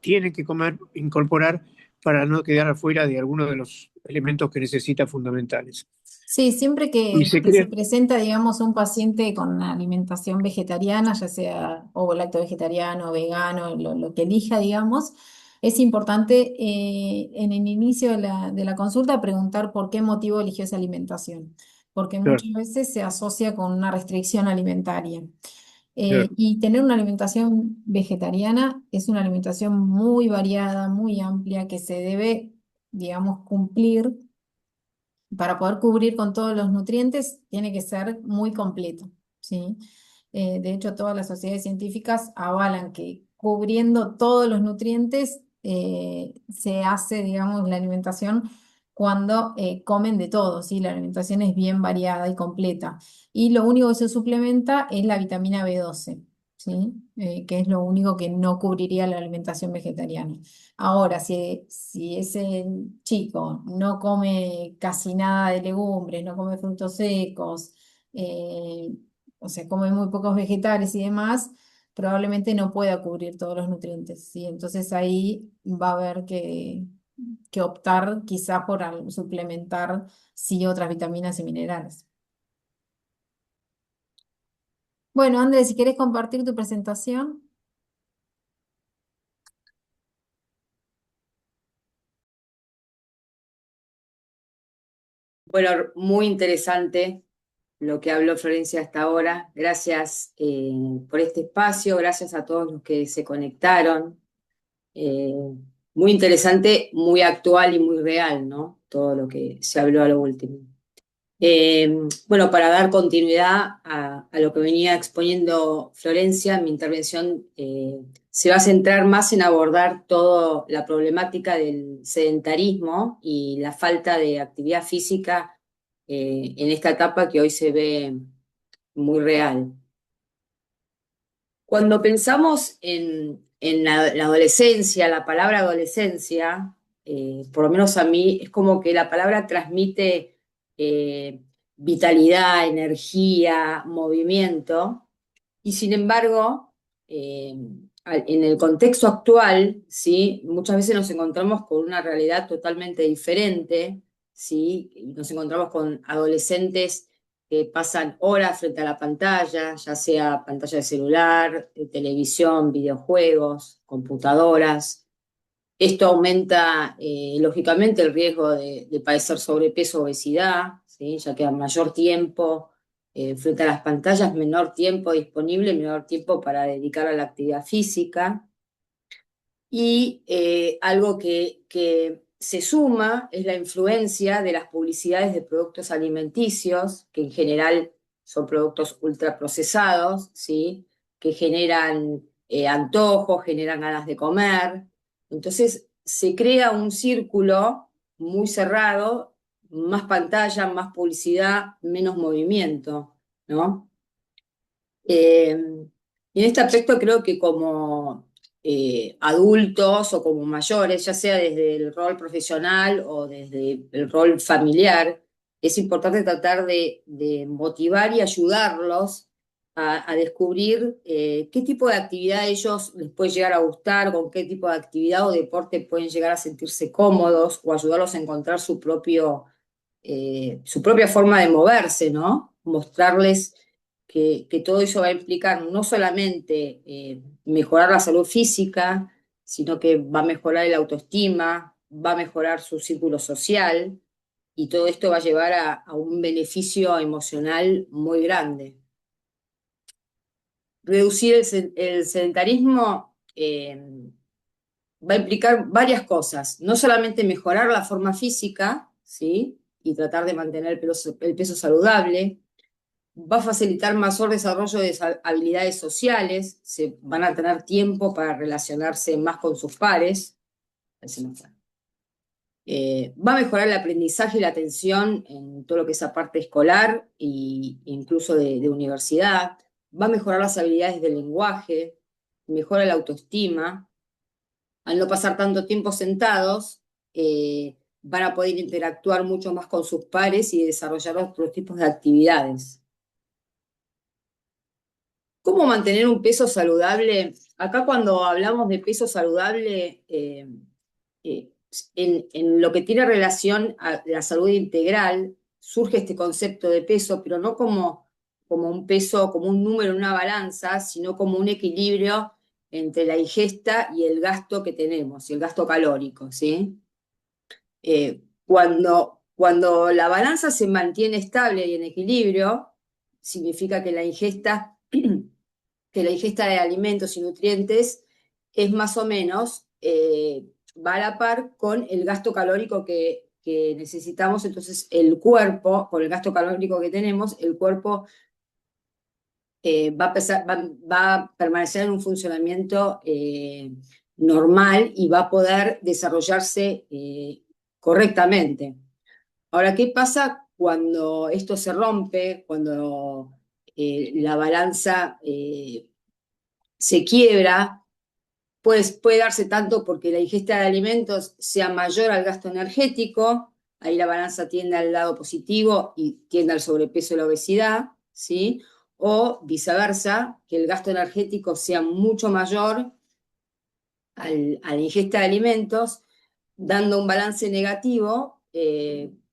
tienen que comer, incorporar, para no quedar afuera de algunos de los elementos que necesita fundamentales. Sí, siempre Y se que se crea, presenta, digamos, un paciente con una alimentación vegetariana, ya sea o lacto vegetariano, vegano, lo que elija, digamos, es importante en el inicio de la consulta preguntar por qué motivo eligió esa alimentación, porque claro, muchas veces se asocia con una restricción alimentaria. claro. Y tener una alimentación vegetariana es una alimentación muy variada, muy amplia, que se debe, digamos, cumplir para poder cubrir con todos los nutrientes, tiene que ser muy completo, ¿sí? De hecho, todas las sociedades científicas avalan que cubriendo todos los nutrientes se hace, digamos, la alimentación cuando comen de todo, ¿sí? La alimentación es bien variada y completa. Y lo único que se suplementa es la vitamina B12, ¿sí? Que es lo único que no cubriría la alimentación vegetariana. Ahora, si ese chico no come casi nada de legumbres, no come frutos secos, eh, o sea, come muy pocos vegetales y demás, probablemente no pueda cubrir todos los nutrientes, ¿sí? Entonces ahí va a haber que optar quizá por suplementar sí otras vitaminas y minerales. Bueno, Andrés, si querés compartir tu presentación. Bueno, muy interesante lo que habló Florencia hasta ahora. Gracias por este espacio, gracias a todos los que se conectaron. Eh, Muy interesante, muy actual y muy real, ¿no? Todo lo que se habló a lo último. Bueno, para dar continuidad a lo que venía exponiendo Florencia, mi intervención se va a centrar más en abordar toda la problemática del sedentarismo y la falta de actividad física en esta etapa que hoy se ve muy real. Cuando pensamos en la adolescencia, la palabra adolescencia, por lo menos a mí, es como que la palabra transmite vitalidad, energía, movimiento, y sin embargo, en el contexto actual, ¿sí? Muchas veces nos encontramos con una realidad totalmente diferente, ¿sí? Nos encontramos con adolescentes que pasan horas frente a la pantalla, ya sea pantalla de celular, de televisión, videojuegos, computadoras. Esto aumenta, lógicamente, el riesgo de padecer sobrepeso o obesidad, ¿sí? Ya que a mayor tiempo frente a las pantallas, menor tiempo disponible, menor tiempo para dedicar a la actividad física. Y algo que se suma es la influencia de las publicidades de productos alimenticios, que en general son productos ultraprocesados, ¿sí? Que generan antojos, generan ganas de comer. Entonces se crea un círculo muy cerrado, más pantalla, más publicidad, menos movimiento, ¿no? Y en este aspecto creo que como adultos o como mayores, ya sea desde el rol profesional o desde el rol familiar, es importante tratar de motivar y ayudarlos a descubrir qué tipo de actividad a ellos les puede llegar a gustar, con qué tipo de actividad o deporte pueden llegar a sentirse cómodos o ayudarlos a encontrar su propia forma de moverse, ¿no? Mostrarles que todo eso va a implicar no solamente mejorar la salud física, sino que va a mejorar el autoestima, va a mejorar su círculo social, y todo esto va a llevar a un beneficio emocional muy grande. Reducir el sedentarismo va a implicar varias cosas, no solamente mejorar la forma física, ¿sí? Y tratar de mantener el peso saludable, va a facilitar mayor desarrollo de habilidades sociales, se van a tener tiempo para relacionarse más con sus pares, va a mejorar el aprendizaje y la atención en todo lo que es la parte escolar e incluso de universidad, va a mejorar las habilidades del lenguaje, mejora la autoestima. Al no pasar tanto tiempo sentados, van a poder interactuar mucho más con sus pares y desarrollar otros tipos de actividades. ¿Cómo mantener un peso saludable? Acá cuando hablamos de peso saludable, en lo que tiene relación a la salud integral, surge este concepto de peso, pero no como un peso, como un número en una balanza, sino como un equilibrio entre la ingesta y el gasto que tenemos, y el gasto calórico, ¿sí? Cuando la balanza se mantiene estable y en equilibrio, significa que la ingesta de alimentos y nutrientes es más o menos, va a la par con el gasto calórico que necesitamos. Entonces el cuerpo, con el gasto calórico que tenemos, el cuerpo va a permanecer en un funcionamiento normal y va a poder desarrollarse correctamente. Ahora, ¿qué pasa cuando esto se rompe, cuando la balanza se quiebra? Pues puede darse tanto porque la ingesta de alimentos sea mayor al gasto energético, ahí la balanza tiende al lado positivo y tiende al sobrepeso y la obesidad, ¿sí? O viceversa, que el gasto energético sea mucho mayor a la ingesta de alimentos, dando un balance negativo,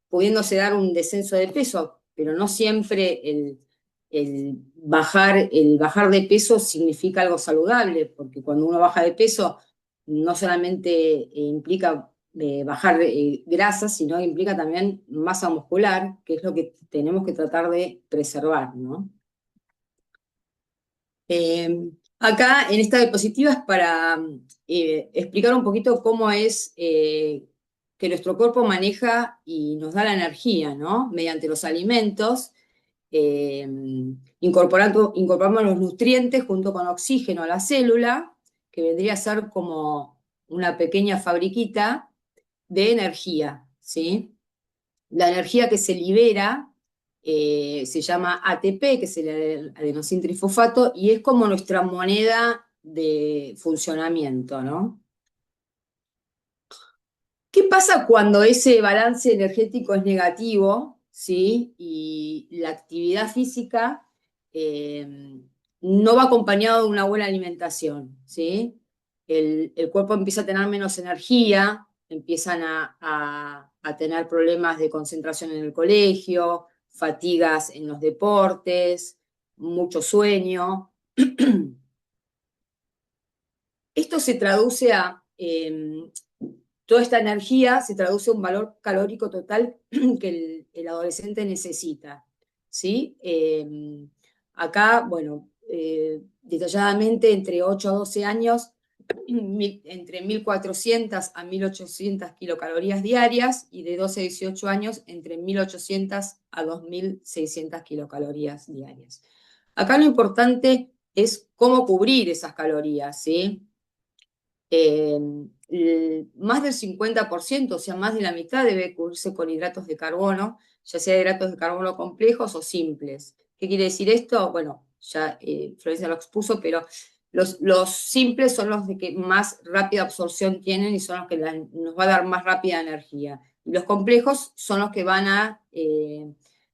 pudiéndose dar un descenso de peso, pero no siempre el bajar de peso significa algo saludable, porque cuando uno baja de peso no solamente implica bajar grasa, sino que implica también masa muscular, que es lo que tenemos que tratar de preservar, ¿no? Acá en esta diapositiva es para explicar un poquito cómo es que nuestro cuerpo maneja y nos da la energía, ¿no? Mediante los alimentos, incorporamos los nutrientes junto con oxígeno a la célula, que vendría a ser como una pequeña fabriquita de energía, ¿sí? La energía que se libera se llama ATP, que es el adenosintrifosfato, y es como nuestra moneda de funcionamiento, ¿no? ¿Qué pasa cuando ese balance energético es negativo, ¿sí? Y la actividad física no va acompañado de una buena alimentación, ¿sí? El cuerpo empieza a tener menos energía, empiezan a tener problemas de concentración en el colegio, fatigas en los deportes, mucho sueño. Esto se traduce a toda esta energía se traduce a un valor calórico total que el adolescente necesita, ¿sí? Acá, bueno, detalladamente entre 8 a 12 años, entre 1.400 a 1.800 kilocalorías diarias, y de 12 a 18 años entre 1.800 a 2.600 kilocalorías diarias. Acá lo importante es cómo cubrir esas calorías, ¿sí? Más del 50%, o sea, más de la mitad debe cubrirse con hidratos de carbono, ya sea hidratos de carbono complejos o simples. ¿Qué quiere decir esto? Bueno, ya Florencia lo expuso, pero los simples son los de que más rápida absorción tienen y son los que nos va a dar más rápida energía. Y los complejos son los que van a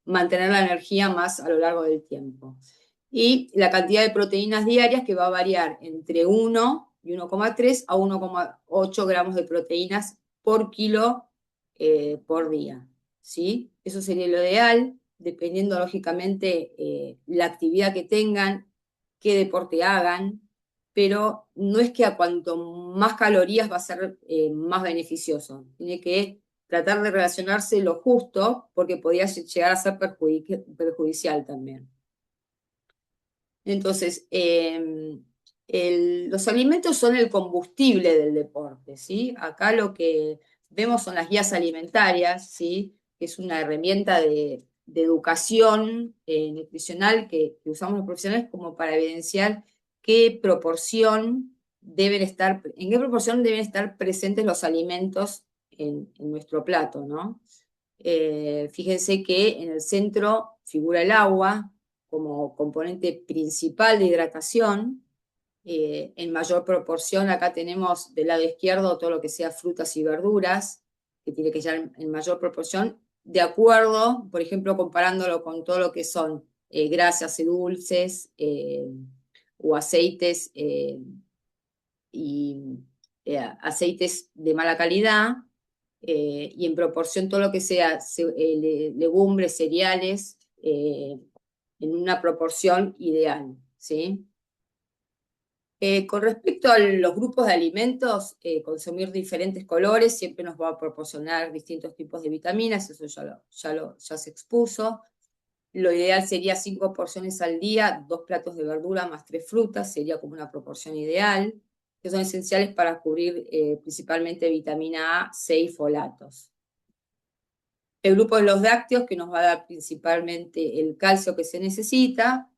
mantener la energía más a lo largo del tiempo. Y la cantidad de proteínas diarias que va a variar entre 1 y 1,3 a 1,8 gramos de proteínas por kilo por día, ¿sí? Eso sería lo ideal, dependiendo lógicamente la actividad que tengan, qué deporte hagan, pero no es que a cuanto más calorías va a ser más beneficioso. Tiene que tratar de relacionarse lo justo porque podría llegar a ser perjudicial también. Entonces, los alimentos son el combustible del deporte, ¿sí? Acá lo que vemos son las guías alimentarias, ¿sí? Que es una herramienta de educación nutricional que usamos los profesionales como para evidenciar qué proporción en qué proporción deben estar presentes los alimentos en nuestro plato, ¿no? Fíjense que en el centro figura el agua como componente principal de hidratación. En mayor proporción, acá tenemos del lado izquierdo todo lo que sea frutas y verduras, que tiene que llegar en mayor proporción, de acuerdo, por ejemplo, comparándolo con todo lo que son grasas y dulces o aceites y aceites de mala calidad, y en proporción todo lo que sea legumbres, cereales, en una proporción ideal, ¿sí? Con respecto a los grupos de alimentos, consumir diferentes colores siempre nos va a proporcionar distintos tipos de vitaminas, eso ya se expuso. Lo ideal sería 5 porciones al día, 2 platos de verdura más 3 frutas, sería como una proporción ideal, que son esenciales para cubrir principalmente vitamina A, C y folatos. El grupo de los lácteos, que nos va a dar principalmente el calcio que se necesita,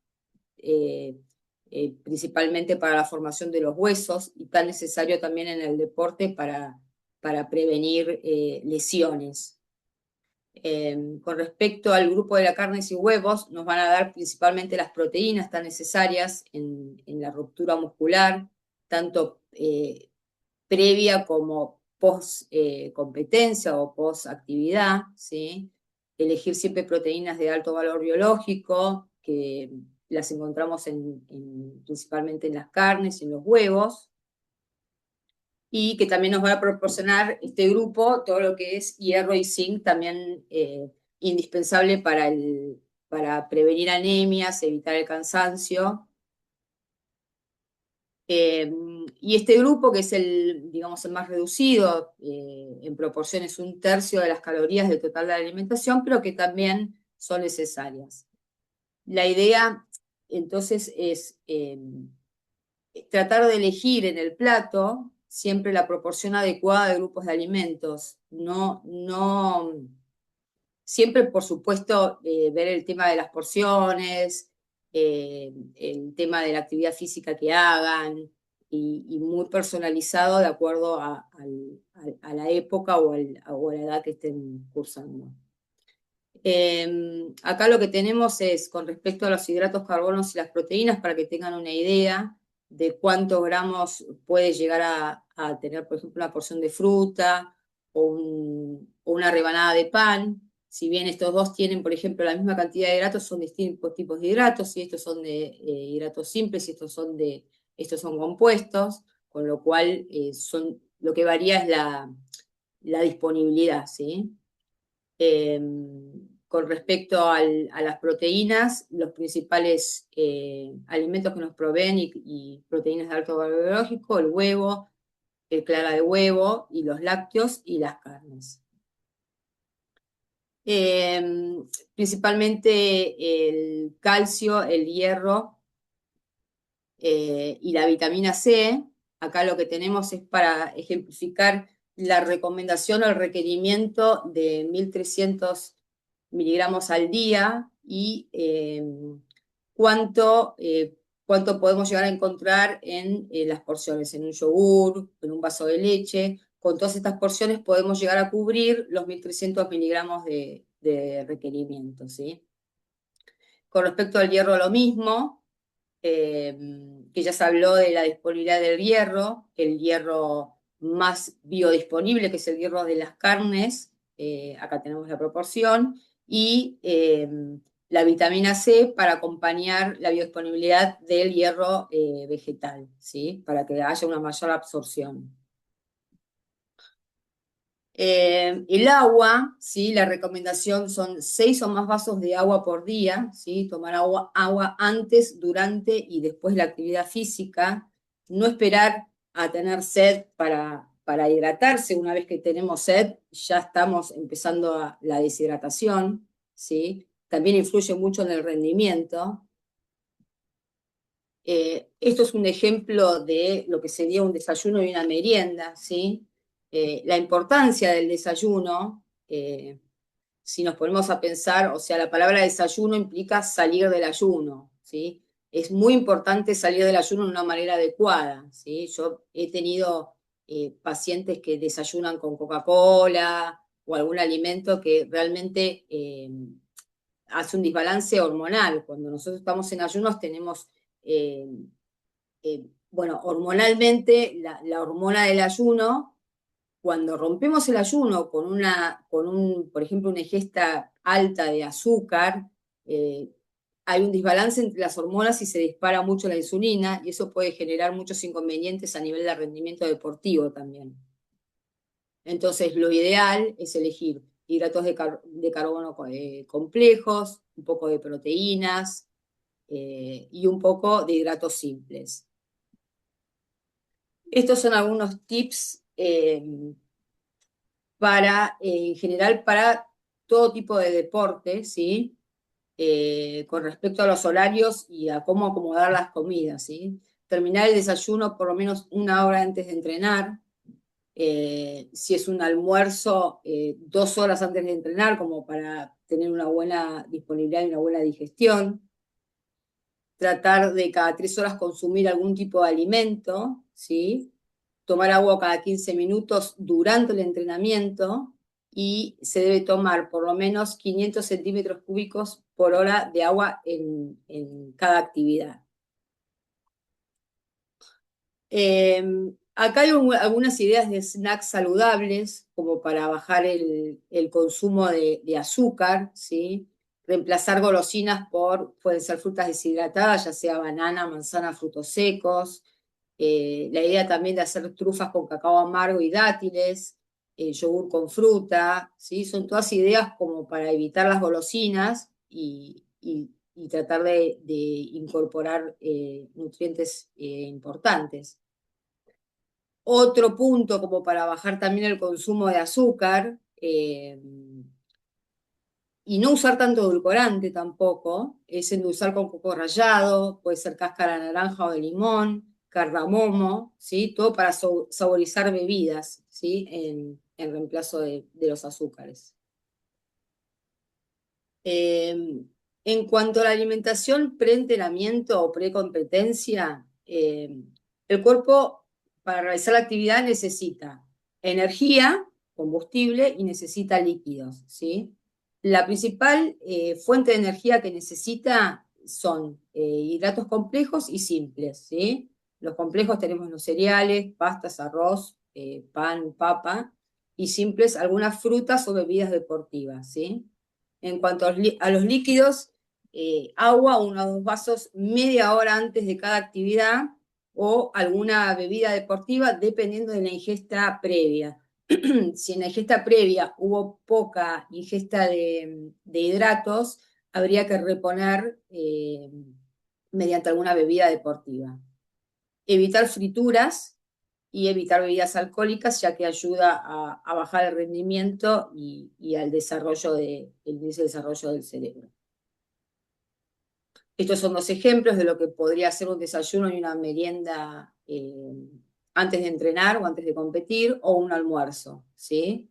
principalmente para la formación de los huesos y tan necesario también en el deporte para prevenir lesiones. Con respecto al grupo de las carnes y huevos, nos van a dar principalmente las proteínas tan necesarias en la ruptura muscular, tanto previa como post competencia o post actividad, ¿sí? Elegir siempre proteínas de alto valor biológico, que las encontramos principalmente en las carnes y en los huevos, y que también nos va a proporcionar este grupo todo lo que es hierro y zinc, también indispensable para prevenir anemias, evitar el cansancio. Y este grupo, que es digamos, el más reducido, en proporción es 1/3 de las calorías del total de la alimentación, pero que también son necesarias. La idea, entonces, es tratar de elegir en el plato siempre la proporción adecuada de grupos de alimentos. Siempre, por supuesto, ver el tema de las porciones, el tema de la actividad física que hagan, y muy personalizado de acuerdo a la época o a la edad que estén cursando. Acá lo que tenemos es, con respecto a los hidratos, carbonos y las proteínas, para que tengan una idea de cuántos gramos puede llegar a tener, por ejemplo, una porción de fruta o una rebanada de pan. Si bien estos dos tienen, por ejemplo, la misma cantidad de hidratos, son distintos tipos de hidratos, y estos son de hidratos simples y estos son compuestos, con lo cual lo que varía es la disponibilidad, ¿sí? Con respecto a las proteínas, los principales alimentos que nos proveen y proteínas de alto valor biológico: el huevo, el clara de huevo y los lácteos y las carnes. Principalmente el calcio, el hierro y la vitamina C. Acá lo que tenemos es, para ejemplificar, la recomendación o el requerimiento de 1.300 miligramos al día, y cuánto cuánto podemos llegar a encontrar en las porciones, en un yogur, en un vaso de leche. Con todas estas porciones podemos llegar a cubrir los 1.300 miligramos de requerimiento, ¿sí? Con respecto al hierro, lo mismo, que ya se habló de la disponibilidad del hierro, el hierro más biodisponible, que es el hierro de las carnes, acá tenemos la proporción, y la vitamina C para acompañar la biodisponibilidad del hierro vegetal, ¿sí? Para que haya una mayor absorción. El agua, ¿sí? La recomendación son 6 o más vasos de agua por día, ¿sí? Tomar agua antes, durante y después de la actividad física. No esperar a tener sed para hidratarse. Una vez que tenemos sed, ya estamos empezando la deshidratación, ¿sí? También influye mucho en el rendimiento. Esto es un ejemplo de lo que sería un desayuno y una merienda, ¿sí? La importancia del desayuno, si nos ponemos a pensar, o sea, la palabra desayuno implica salir del ayuno, ¿sí? Es muy importante salir del ayuno de una manera adecuada, ¿sí? Yo he tenido pacientes que desayunan con Coca-Cola o algún alimento que realmente hace un desbalance hormonal. Cuando nosotros estamos en ayunos tenemos eh, bueno, hormonalmente, la hormona del ayuno, cuando rompemos el ayuno por ejemplo, una ingesta alta de azúcar, hay un desbalance entre las hormonas y se dispara mucho la insulina, y eso puede generar muchos inconvenientes a nivel de rendimiento deportivo también. Entonces, lo ideal es elegir hidratos de carbono complejos, un poco de proteínas y un poco de hidratos simples. Estos son algunos tips en general, para todo tipo de deporte, ¿sí? Con respecto a los horarios y a cómo acomodar las comidas, ¿sí? Terminar el desayuno por lo menos 1 hora antes de entrenar. Si es un almuerzo, 2 horas antes de entrenar, como para tener una buena disponibilidad y una buena digestión. Tratar de cada 3 horas consumir algún tipo de alimento, ¿sí? Tomar agua cada 15 minutos durante el entrenamiento, y se debe tomar por lo menos 500 centímetros cúbicos por hora de agua en cada actividad. Acá hay algunas ideas de snacks saludables, como para bajar el consumo de azúcar, ¿sí? Reemplazar golosinas pueden ser frutas deshidratadas, ya sea banana, manzana, frutos secos. La idea también de hacer trufas con cacao amargo y dátiles, yogur con fruta, ¿sí? Son todas ideas como para evitar las golosinas y tratar de incorporar nutrientes importantes. Otro punto como para bajar también el consumo de azúcar, y no usar tanto edulcorante tampoco, es endulzar con coco rallado, puede ser cáscara de naranja o de limón, cardamomo, ¿sí? Todo para saborizar bebidas, ¿sí? En reemplazo de los azúcares. En cuanto a la alimentación pre-entrenamiento o pre-competencia, el cuerpo para realizar la actividad necesita energía, combustible, y necesita líquidos, ¿sí? La principal fuente de energía que necesita son hidratos complejos y simples, ¿sí? Los complejos tenemos los cereales, pastas, arroz, pan, papa, y simples algunas frutas o bebidas deportivas, ¿sí? En cuanto a los líquidos, agua, 1 o 2 vasos media hora antes de cada actividad, o alguna bebida deportiva dependiendo de la ingesta previa. Si en la ingesta previa hubo poca ingesta de hidratos, habría que reponer mediante alguna bebida deportiva. Evitar frituras y evitar bebidas alcohólicas, ya que ayuda a bajar el rendimiento y al desarrollo desarrollo del cerebro. Estos son 2 ejemplos de lo que podría ser un desayuno y una merienda antes de entrenar o antes de competir, o un almuerzo, ¿sí?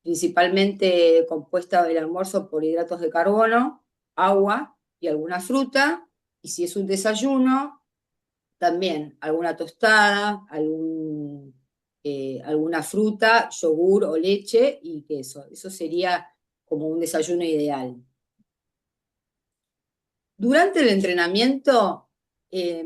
Principalmente compuesta el almuerzo por hidratos de carbono, agua y alguna fruta, Y si es un desayuno, también alguna tostada, alguna fruta, yogur o leche y queso. Eso sería como un desayuno ideal. Durante el entrenamiento, eh,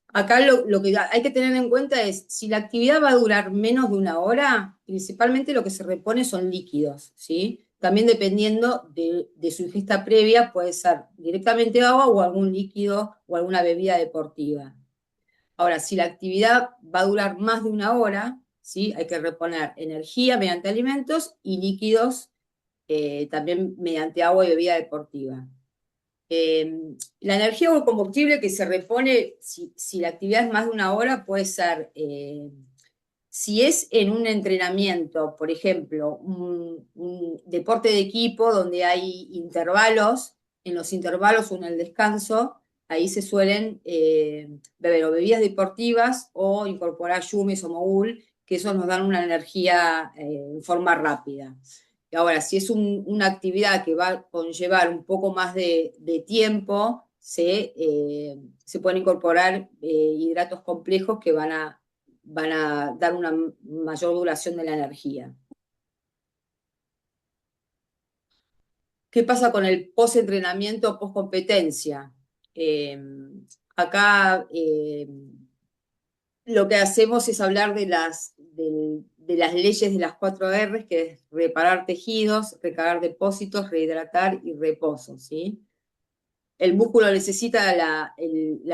acá lo que hay que tener en cuenta es, si la actividad va a durar menos de una hora, principalmente lo que se repone son líquidos, ¿sí? También dependiendo de su ingesta previa, puede ser directamente agua o algún líquido o alguna bebida deportiva. Ahora, si la actividad va a durar más de una hora, ¿sí? Hay que reponer energía mediante alimentos y líquidos también mediante agua y bebida deportiva. La energía o el combustible que se repone, si la actividad es más de una hora, puede ser, si es en un entrenamiento, por ejemplo, un deporte de equipo donde hay intervalos, en los intervalos o en el descanso, ahí se suelen beber o bebidas deportivas o incorporar yumes o mogul, que esos nos dan una energía en forma rápida. Ahora, si es una actividad que va a conllevar un poco más de tiempo, se pueden incorporar hidratos complejos que van a dar una mayor duración de la energía. ¿Qué pasa con el post-entrenamiento o post-competencia? Acá lo que hacemos es hablar de las leyes de las 4 R's, que es reparar tejidos, recargar depósitos, rehidratar y reposo, ¿sí? El músculo necesita la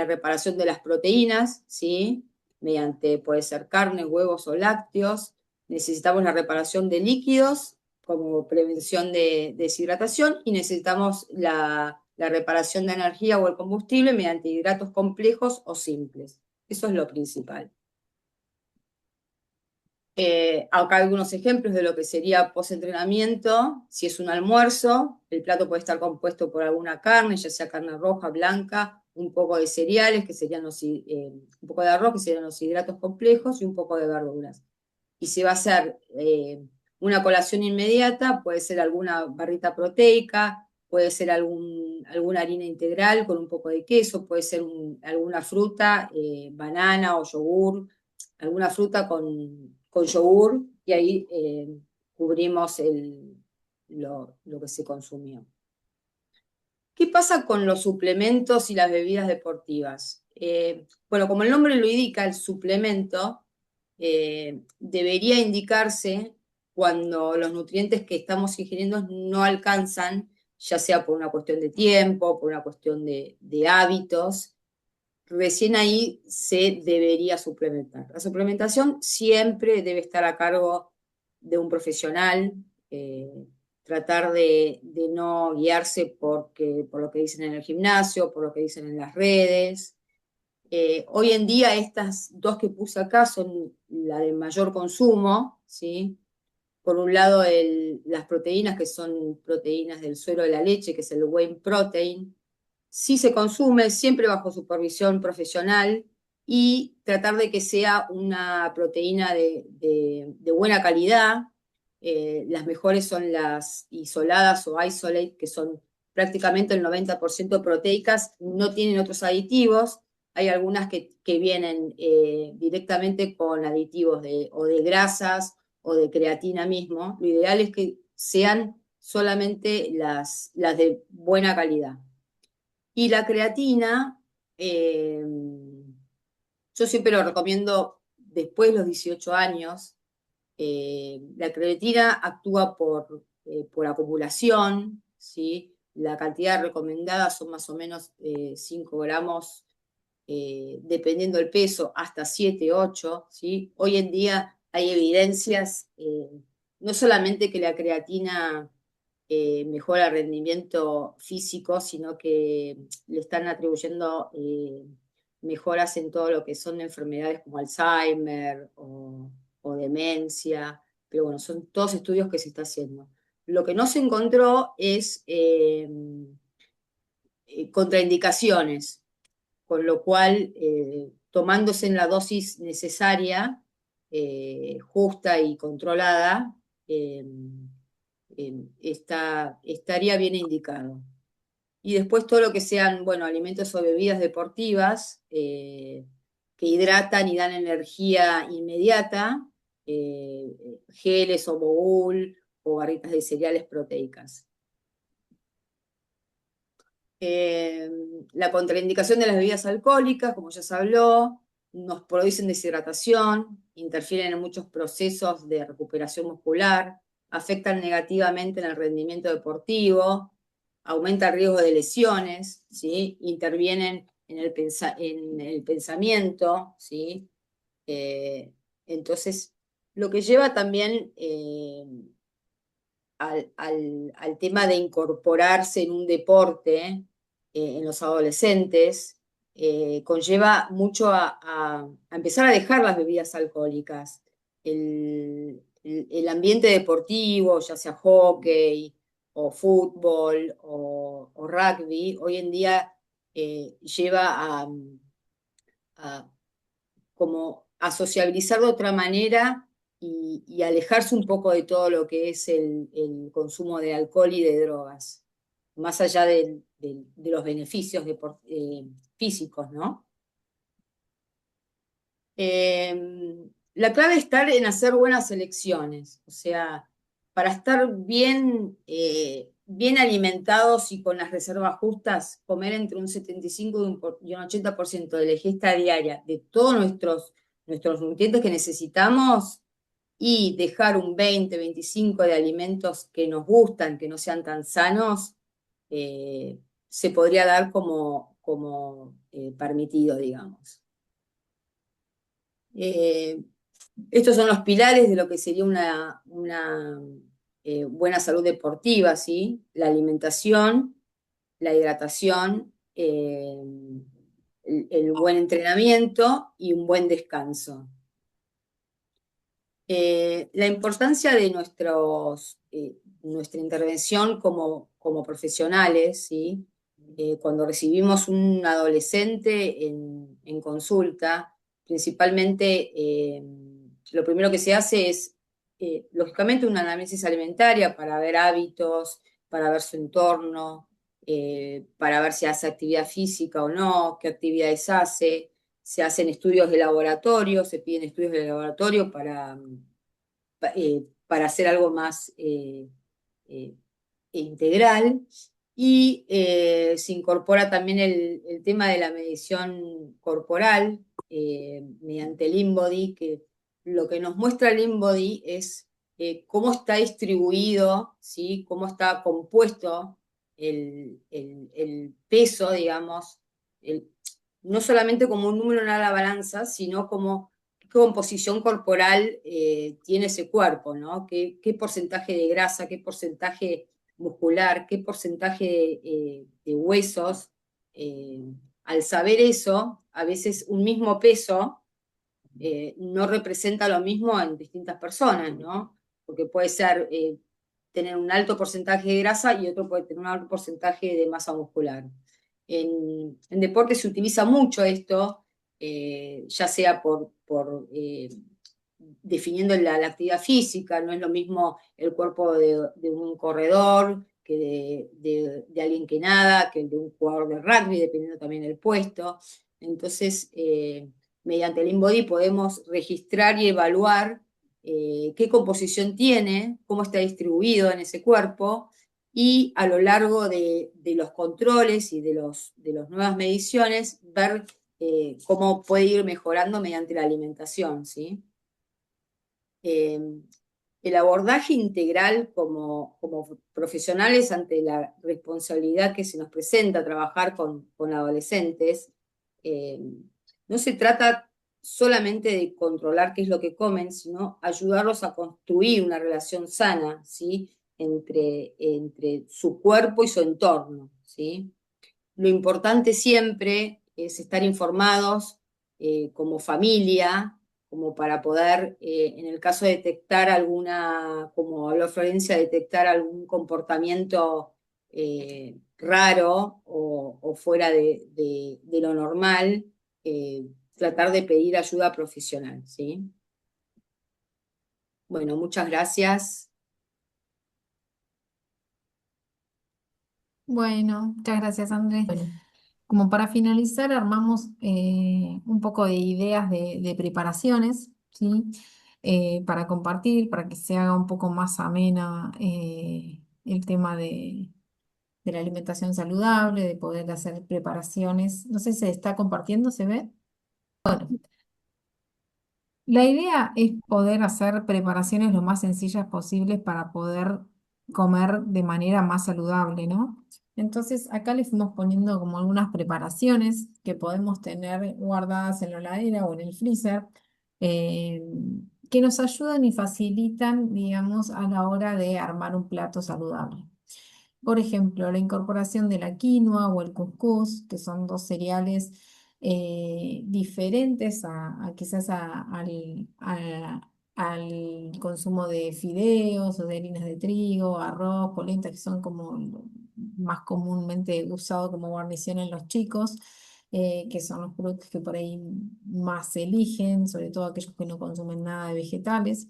reparación de las proteínas, ¿sí? Mediante, puede ser carne, huevos o lácteos. Necesitamos la reparación de líquidos como prevención de deshidratación y necesitamos la reparación de energía o el combustible mediante hidratos complejos o simples. Eso es lo principal. Acá hay algunos ejemplos de lo que sería post-entrenamiento. Si es un almuerzo, el plato puede estar compuesto por alguna carne, ya sea carne roja, blanca, un poco de cereales, que serían un poco de arroz, que serían los hidratos complejos, y un poco de verduras. Y si va a ser una colación inmediata, puede ser alguna barrita proteica, puede ser alguna harina integral con un poco de queso, puede ser alguna fruta, banana o yogur, alguna fruta con yogur, y ahí cubrimos lo que se consumió. ¿Qué pasa con los suplementos y las bebidas deportivas? Bueno, como el nombre lo indica, el suplemento debería indicarse cuando los nutrientes que estamos ingiriendo no alcanzan, ya sea por una cuestión de tiempo, por una cuestión de hábitos. Recién ahí se debería suplementar. La suplementación siempre debe estar a cargo de un profesional, tratar de no guiarse por lo que dicen en el gimnasio, por lo que dicen en las redes. Hoy en día estas dos que puse acá son la de mayor consumo, ¿sí? Por un lado las proteínas, que son proteínas del suero de la leche, que es el whey protein. Sí se consume siempre bajo supervisión profesional y tratar de que sea una proteína de buena calidad. Las mejores son las isoladas o isolate, que son prácticamente el 90% proteicas, no tienen otros aditivos. Hay algunas que vienen directamente con aditivos o de grasas o de creatina mismo. Lo ideal es que sean solamente las de buena calidad. Y la creatina, yo siempre lo recomiendo después de los 18 años. La creatina actúa por acumulación, ¿sí? La cantidad recomendada son más o menos 5 gramos, dependiendo del peso, hasta 7, 8, ¿sí? Hoy en día hay evidencias, no solamente que la creatina mejora el rendimiento físico, sino que le están atribuyendo mejoras en todo lo que son enfermedades como Alzheimer o demencia, pero bueno, son todos estudios que se está haciendo. Lo que no se encontró es contraindicaciones, con lo cual, tomándose en la dosis necesaria, justa y controlada, estaría bien indicado. Y después todo lo que sean, bueno, alimentos o bebidas deportivas que hidratan y dan energía inmediata, geles o mogul o barritas de cereales proteicas. La contraindicación de las bebidas alcohólicas, como ya se habló, nos producen deshidratación, interfieren en muchos procesos de recuperación muscular, afectan negativamente en el rendimiento deportivo, aumenta el riesgo de lesiones, ¿sí? Intervienen en el pensamiento, ¿sí? Entonces, lo que lleva también al tema de incorporarse en un deporte en los adolescentes, conlleva mucho a empezar a dejar las bebidas alcohólicas. El ambiente deportivo, ya sea hockey o fútbol o rugby, hoy en día lleva a como a sociabilizar de otra manera y alejarse un poco de todo lo que es el consumo de alcohol y de drogas, más allá de los beneficios físicos, ¿no? La clave está en hacer buenas elecciones, o sea, para estar bien alimentados y con las reservas justas, comer entre un 75 y un 80% de la ingesta diaria de todos nuestros nutrientes que necesitamos y dejar un 20-25 de alimentos que nos gustan, que no sean tan sanos, se podría dar como permitido, digamos. Estos son los pilares de lo que sería una buena salud deportiva, ¿sí? La alimentación, la hidratación, el buen entrenamiento y un buen descanso. La importancia de nuestra intervención como profesionales, ¿sí? Cuando recibimos un adolescente en consulta, principalmente lo primero que se hace es, lógicamente, una análisis alimentaria para ver hábitos, para ver su entorno, para ver si hace actividad física o no, qué actividades hace. Se hacen estudios de laboratorio, se piden estudios de laboratorio para hacer algo más integral. Y se incorpora también el tema de la medición corporal mediante el InBody, que lo que nos muestra el InBody es cómo está distribuido, ¿sí? Cómo está compuesto el peso, digamos, no solamente como un número en la balanza, sino como qué composición corporal tiene ese cuerpo, ¿no? ¿Qué porcentaje de grasa, qué porcentaje muscular, qué porcentaje de huesos? Al saber eso, a veces un mismo peso no representa lo mismo en distintas personas, ¿no? Porque puede ser tener un alto porcentaje de grasa y otro puede tener un alto porcentaje de masa muscular. En deporte se utiliza mucho esto, ya sea por definiendo la actividad física, no es lo mismo el cuerpo de un corredor que de alguien que nada, que el de un jugador de rugby, dependiendo también del puesto. Entonces, mediante el InBody podemos registrar y evaluar qué composición tiene, cómo está distribuido en ese cuerpo, y a lo largo de los controles y de las nuevas mediciones, ver cómo puede ir mejorando mediante la alimentación, ¿sí? El abordaje integral como profesionales ante la responsabilidad que se nos presenta trabajar con adolescentes, no se trata solamente de controlar qué es lo que comen, sino ayudarlos a construir una relación sana, ¿sí? Entre su cuerpo y su entorno, ¿sí? Lo importante siempre es estar informados como familia, como para poder, en el caso de detectar como habló Florencia, detectar algún comportamiento raro o fuera de lo normal, tratar de pedir ayuda profesional, ¿sí? Bueno, muchas gracias. Bueno, muchas gracias, Andrés. Bueno, como para finalizar, armamos un poco de ideas de preparaciones, ¿sí? Para compartir, para que se haga un poco más amena el tema de la alimentación saludable, de poder hacer preparaciones. No sé si se está compartiendo, ¿se ve? La idea es poder hacer preparaciones lo más sencillas posibles para poder comer de manera más saludable, ¿no? Entonces, acá le fuimos poniendo como algunas preparaciones que podemos tener guardadas en la heladera o en el freezer, eh, que nos ayudan y facilitan, digamos, a la hora de armar un plato saludable. Por ejemplo, la incorporación de la quinoa o el cuscús, que son dos cereales diferentes quizás al consumo de fideos o de harinas de trigo, arroz, polenta, que son como más comúnmente usados como guarnición en los chicos, que son los productos que por ahí más se eligen, sobre todo aquellos que no consumen nada de vegetales.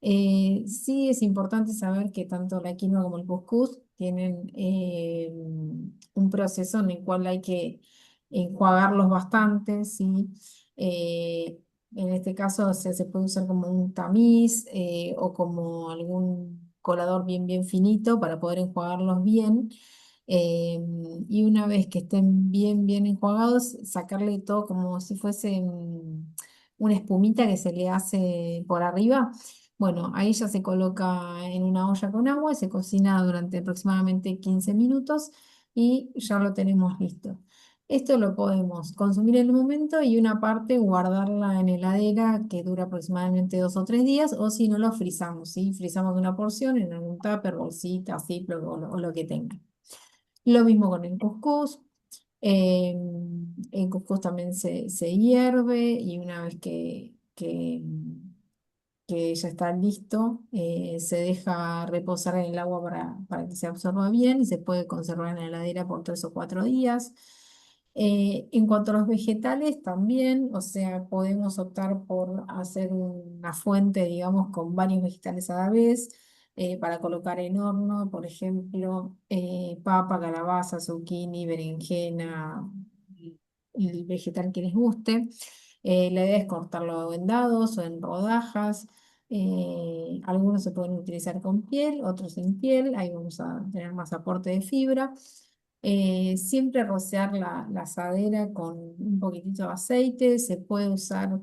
Sí es importante saber que tanto la quinoa como el cuscús tienen un proceso en el cual hay que enjuagarlos bastante, ¿sí? Eh, en este caso se puede usar como un tamiz o como algún colador bien finito para poder enjuagarlos bien. Eh, y una vez que estén bien enjuagados, sacarle todo como si fuese una espumita que se le hace por arriba. Bueno, ahí ya se coloca en una olla con agua y se cocina durante aproximadamente 15 minutos y ya lo tenemos listo. Esto lo podemos consumir en el momento y una parte guardarla en heladera que dura aproximadamente 2 o 3 días, o si no lo frizamos, ¿sí? Frizamos una porción en algún tupper, bolsita, Ziploc o lo que tenga. Lo mismo con el cuscús. eh, el cuscús también se hierve y una vez que ya está listo, se deja reposar en el agua para que se absorba bien y se puede conservar en la heladera por 3 o 4 días. En cuanto a los vegetales, también, o sea, podemos optar por hacer una fuente, digamos, con varios vegetales a la vez, para colocar en horno, por ejemplo, papa, calabaza, zucchini, berenjena, el vegetal que les guste. La idea es cortarlo en dados o en rodajas. Algunos se pueden utilizar con piel, otros sin piel. Ahí vamos a tener más aporte de fibra. Siempre rociar la asadera con un poquitito de aceite. Se puede usar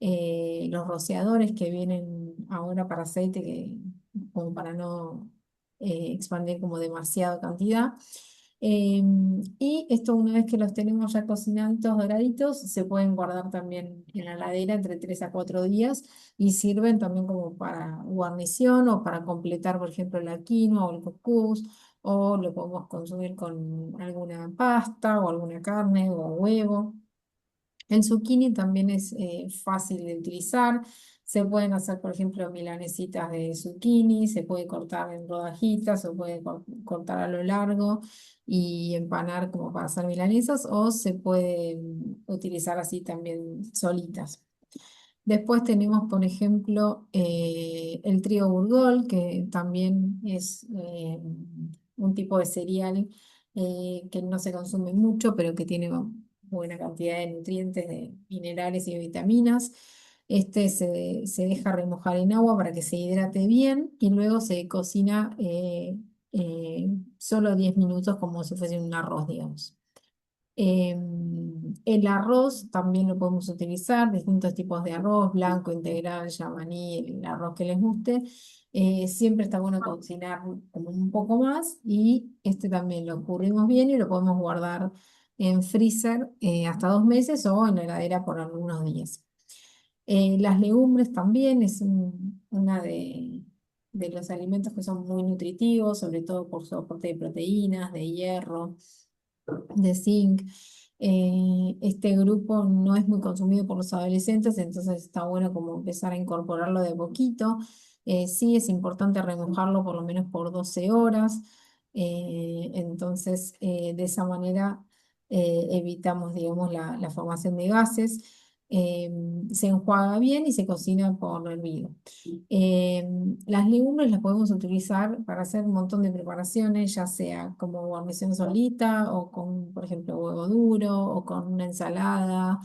los rociadores que vienen ahora para aceite, como para no expandir como demasiada cantidad. Y esto, una vez que los tenemos ya cocinados, doraditos, se pueden guardar también en la heladera entre 3 a 4 días y sirven también como para guarnición o para completar, por ejemplo, la quinoa o el cuscús, o lo podemos consumir con alguna pasta o alguna carne o huevo. El zucchini también es fácil de utilizar. Se pueden hacer, por ejemplo, milanesitas de zucchini, se puede cortar en rodajitas o puede cortar a lo largo y empanar como para hacer milanesas, o se puede utilizar así también solitas. Después tenemos, por ejemplo, el trigo burgol, que también es un tipo de cereal que no se consume mucho, pero que tiene buena cantidad de nutrientes, de minerales y de vitaminas. Este se deja remojar en agua para que se hidrate bien y luego se cocina solo 10 minutos como si fuese un arroz, digamos. El arroz también lo podemos utilizar, distintos tipos de arroz, blanco, integral, yamaní, el arroz que les guste. Siempre está bueno cocinar como un poco más y este también lo currimos bien y lo podemos guardar en freezer hasta 2 meses o en la heladera por algunos días. Las legumbres también es una de los alimentos que son muy nutritivos, sobre todo por su aporte de proteínas, de hierro, de zinc. Este grupo no es muy consumido por los adolescentes, entonces está bueno como empezar a incorporarlo de a poquito. Sí es importante remojarlo por lo menos por 12 horas. Entonces, de esa manera evitamos, digamos, la formación de gases. eh, se enjuaga bien y se cocina por hervido. Eh, las legumbres las podemos utilizar para hacer un montón de preparaciones, ya sea como guarnición solita o con, por ejemplo, huevo duro o con una ensalada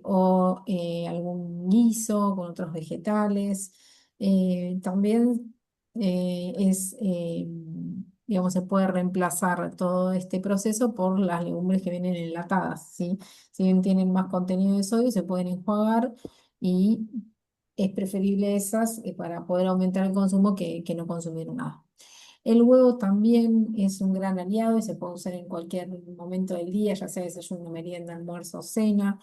o algún guiso con otros vegetales. También digamos, se puede reemplazar todo este proceso por las legumbres que vienen enlatadas, ¿sí? Si bien tienen más contenido de sodio, se pueden enjuagar y es preferible esas para poder aumentar el consumo que no consumir nada. El huevo también es un gran aliado y se puede usar en cualquier momento del día, ya sea desayuno, merienda, almuerzo o cena.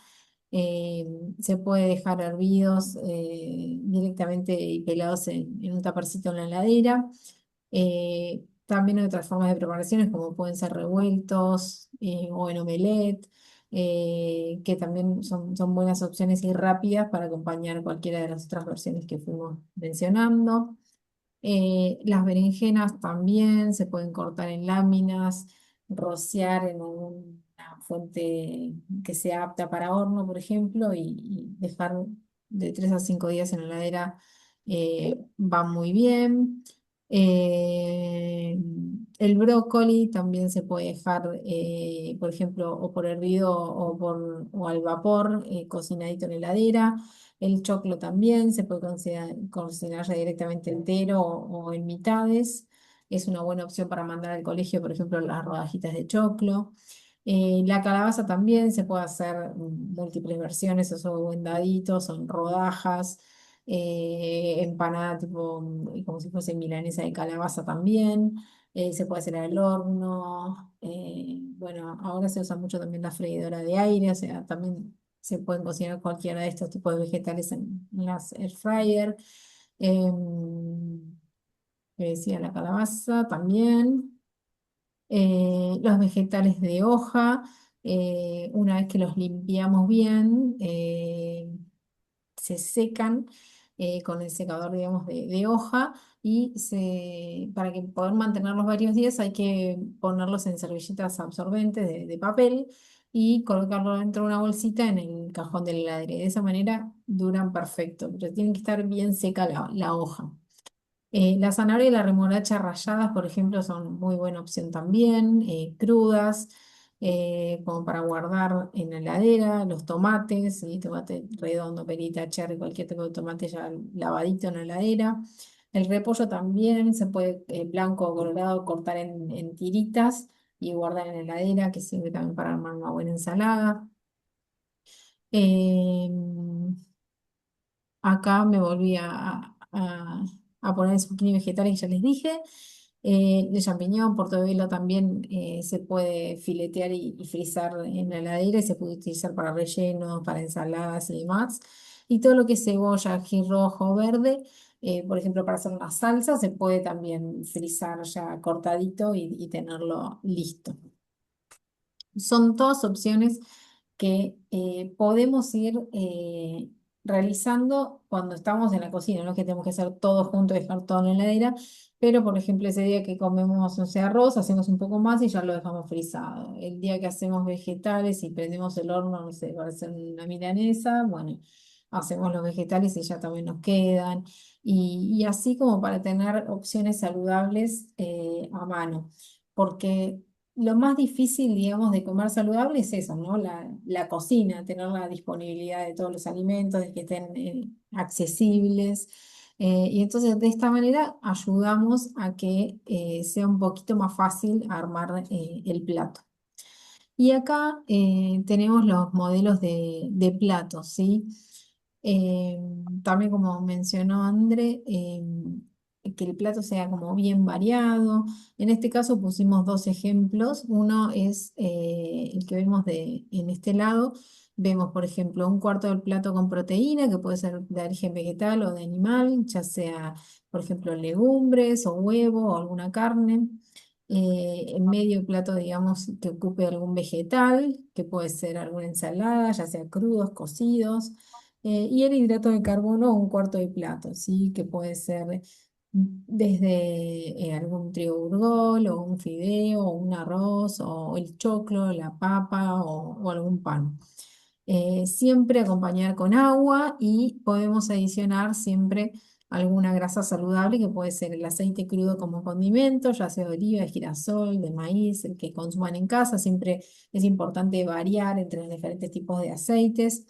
Eh, Se puede dejar hervidos directamente y pelados en un tapercito en la heladera. También hay otras formas de preparaciones como pueden ser revueltos o en omelette, que también son buenas opciones y rápidas para acompañar cualquiera de las otras versiones que fuimos mencionando. Las berenjenas también se pueden cortar en láminas, rociar en una fuente que sea apta para horno, por ejemplo, y dejar de 3 a 5 días en la heladera va muy bien. Eh, el brócoli también se puede dejar, por ejemplo, o por hervido o al vapor, cocinadito en la heladera. El choclo también se puede cocinar ya directamente entero o en mitades. Es una buena opción para mandar al colegio, por ejemplo, las rodajitas de choclo. La calabaza también se puede hacer múltiples versiones, o son en daditos, o en rodajas, empanada tipo como si fuese milanesa de calabaza también. Se puede hacer al horno. Bueno, ahora se usa mucho también la freidora de aire, o sea, también se pueden cocinar cualquiera de estos tipos de vegetales en las air fryer. Que decía la calabaza también. Los vegetales de hoja, una vez que los limpiamos bien, se secan con el secador, digamos, de hoja y para que poder mantenerlos varios días hay que ponerlos en servilletas absorbentes de papel y colocarlo dentro de una bolsita en el cajón de la heladera. Y de esa manera duran perfecto, pero tiene que estar bien seca la hoja. La zanahoria y la remolacha ralladas, por ejemplo, son muy buena opción también, crudas, como para guardar en la heladera, los tomates, ¿sí? Tomate redondo, perita, cherry, cualquier tipo de tomate ya lavadito en la heladera. El repollo también se puede, blanco o colorado, cortar en tiritas y guardar en la heladera, que sirve también para armar una buena ensalada. Em, Acá me volví a poner el zucchini vegetales que ya les dije. De champiñón, portobelo también se puede filetear y frizar en la heladera y se puede utilizar para rellenos, para ensaladas y demás. Y todo lo que es cebolla, ají rojo, verde, por ejemplo, para hacer una salsa, se puede también frizar ya cortadito y tenerlo listo. Son todas opciones que podemos ir realizando cuando estamos en la cocina, no es que tenemos que hacer todo junto y dejar todo en la heladera, pero por ejemplo ese día que comemos, no sé, arroz, hacemos un poco más y ya lo dejamos frizado. El día que hacemos vegetales y prendemos el horno, no sé, para hacer una milanesa, bueno, hacemos los vegetales y ya también nos quedan. Y así como para tener opciones saludables a mano, porque lo más difícil, digamos, de comer saludable es eso, ¿no? La cocina, tener la disponibilidad de todos los alimentos, de que estén accesibles. Y entonces de esta manera ayudamos a que sea un poquito más fácil armar el plato. Y acá tenemos los modelos de platos, ¿sí? Eh, También como mencionó André, que el plato sea como bien variado. En este caso pusimos dos ejemplos. Uno es el que vemos en este lado. Vemos, por ejemplo, un cuarto del plato con proteína, que puede ser de origen vegetal o de animal, ya sea, por ejemplo, legumbres o huevo o alguna carne. En medio plato, digamos, que ocupe algún vegetal, que puede ser alguna ensalada, ya sea crudos, cocidos, y el hidrato de carbono, un cuarto de plato, ¿sí? Que puede ser desde algún trigo burgol, o un fideo, o un arroz, o el choclo, la papa, o algún pan. Siempre acompañar con agua y podemos adicionar siempre alguna grasa saludable que puede ser el aceite crudo como condimento, ya sea de oliva, de girasol, de maíz, el que consuman en casa. Siempre es importante variar entre los diferentes tipos de aceites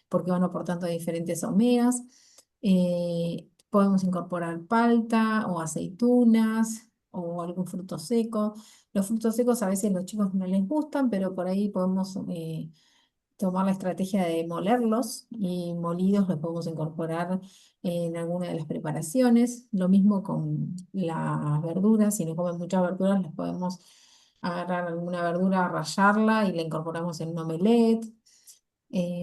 porque van aportando diferentes omegas. Podemos incorporar palta o aceitunas o algún fruto seco. Los frutos secos a veces los chicos no les gustan, pero por ahí podemos tomar la estrategia de molerlos y molidos los podemos incorporar en alguna de las preparaciones. Lo mismo con las verduras, si no comen muchas verduras, les podemos agarrar alguna verdura, rallarla y la incorporamos en un omelette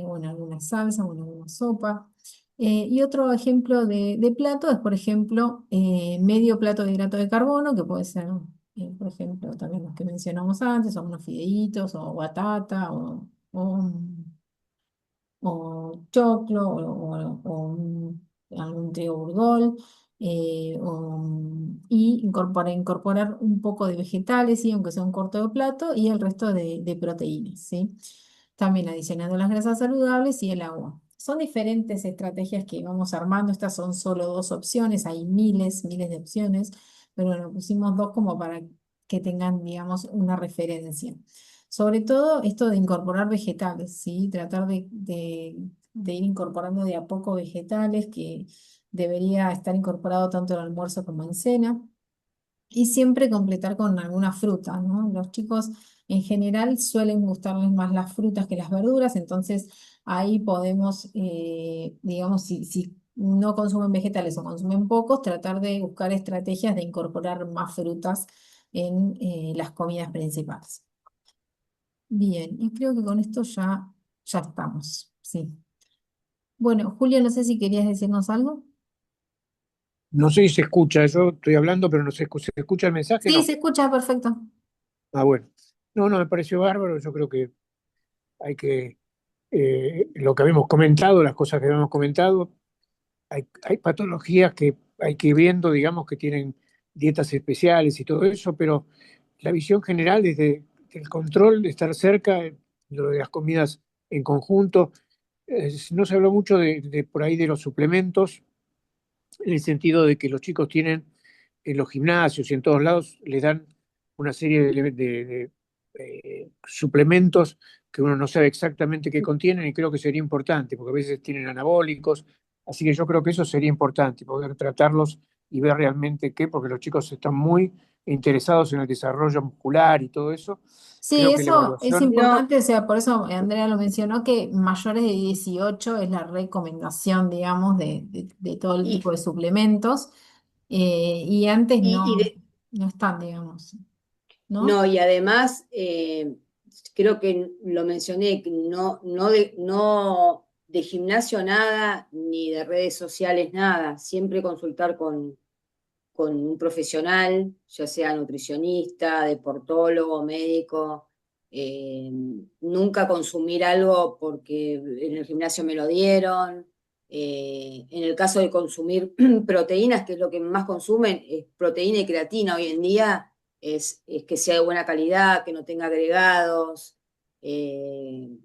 o en alguna salsa o en alguna sopa. Y otro ejemplo de plato es, por ejemplo, medio plato de hidrato de carbono, que puede ser, por ejemplo, también los que mencionamos antes, o unos fideitos, o batata, o o choclo algún trigo burgol y incorporar un poco de vegetales, ¿sí? Aunque sea un corto de plato y el resto de proteínas, ¿sí? También adicionando las grasas saludables y el agua. Son diferentes estrategias que vamos armando. Estas son solo dos opciones. Hay miles, miles de opciones, pero bueno, pusimos dos como para que tengan, digamos, una referencia. Sobre todo esto de incorporar vegetales, ¿sí? Tratar de ir incorporando de a poco vegetales que debería estar incorporado tanto en almuerzo como en cena. Y siempre completar con alguna fruta, ¿no? Los chicos en general suelen gustarles más las frutas que las verduras, entonces ahí podemos, digamos, si no consumen vegetales o consumen pocos, tratar de buscar estrategias de incorporar más frutas en las comidas principales. Bien, y creo que con esto ya estamos, sí. Bueno, Julio, no sé si querías decirnos algo. No sé si se escucha, yo estoy hablando, pero no se escucha el mensaje, Sí, no. se escucha perfecto. Ah, bueno. No, no, me pareció bárbaro, yo creo que hay que, lo que habíamos comentado, las cosas que habíamos comentado, hay patologías que hay que ir viendo, digamos, que tienen dietas especiales y todo eso, pero la visión general es de el control, de estar cerca, lo de las comidas en conjunto. No se habló mucho de por ahí de los suplementos, en el sentido de que los chicos tienen en los gimnasios y en todos lados, les dan una serie de suplementos que uno no sabe exactamente qué contienen y creo que sería importante, porque a veces tienen anabólicos, así que yo creo que eso sería importante, poder tratarlos y ver realmente qué, porque los chicos están muy interesados en el desarrollo muscular y todo eso. Sí, Creo que la eso es evaluación, No, importante, o sea, por eso Andrea lo mencionó, que mayores de 18 es la recomendación, digamos, de todo el tipo y, de suplementos, y antes y, y de- no están, digamos, ¿no? no, y además, creo que lo mencioné, que no de gimnasio nada, ni de redes sociales nada, siempre consultar con un profesional, ya sea nutricionista, deportólogo, médico. Nunca consumir algo porque en el gimnasio me lo dieron. En el caso de consumir proteínas, que es lo que más consumen, es proteína y creatina hoy en día, es que sea de buena calidad, que no tenga agregados. eh,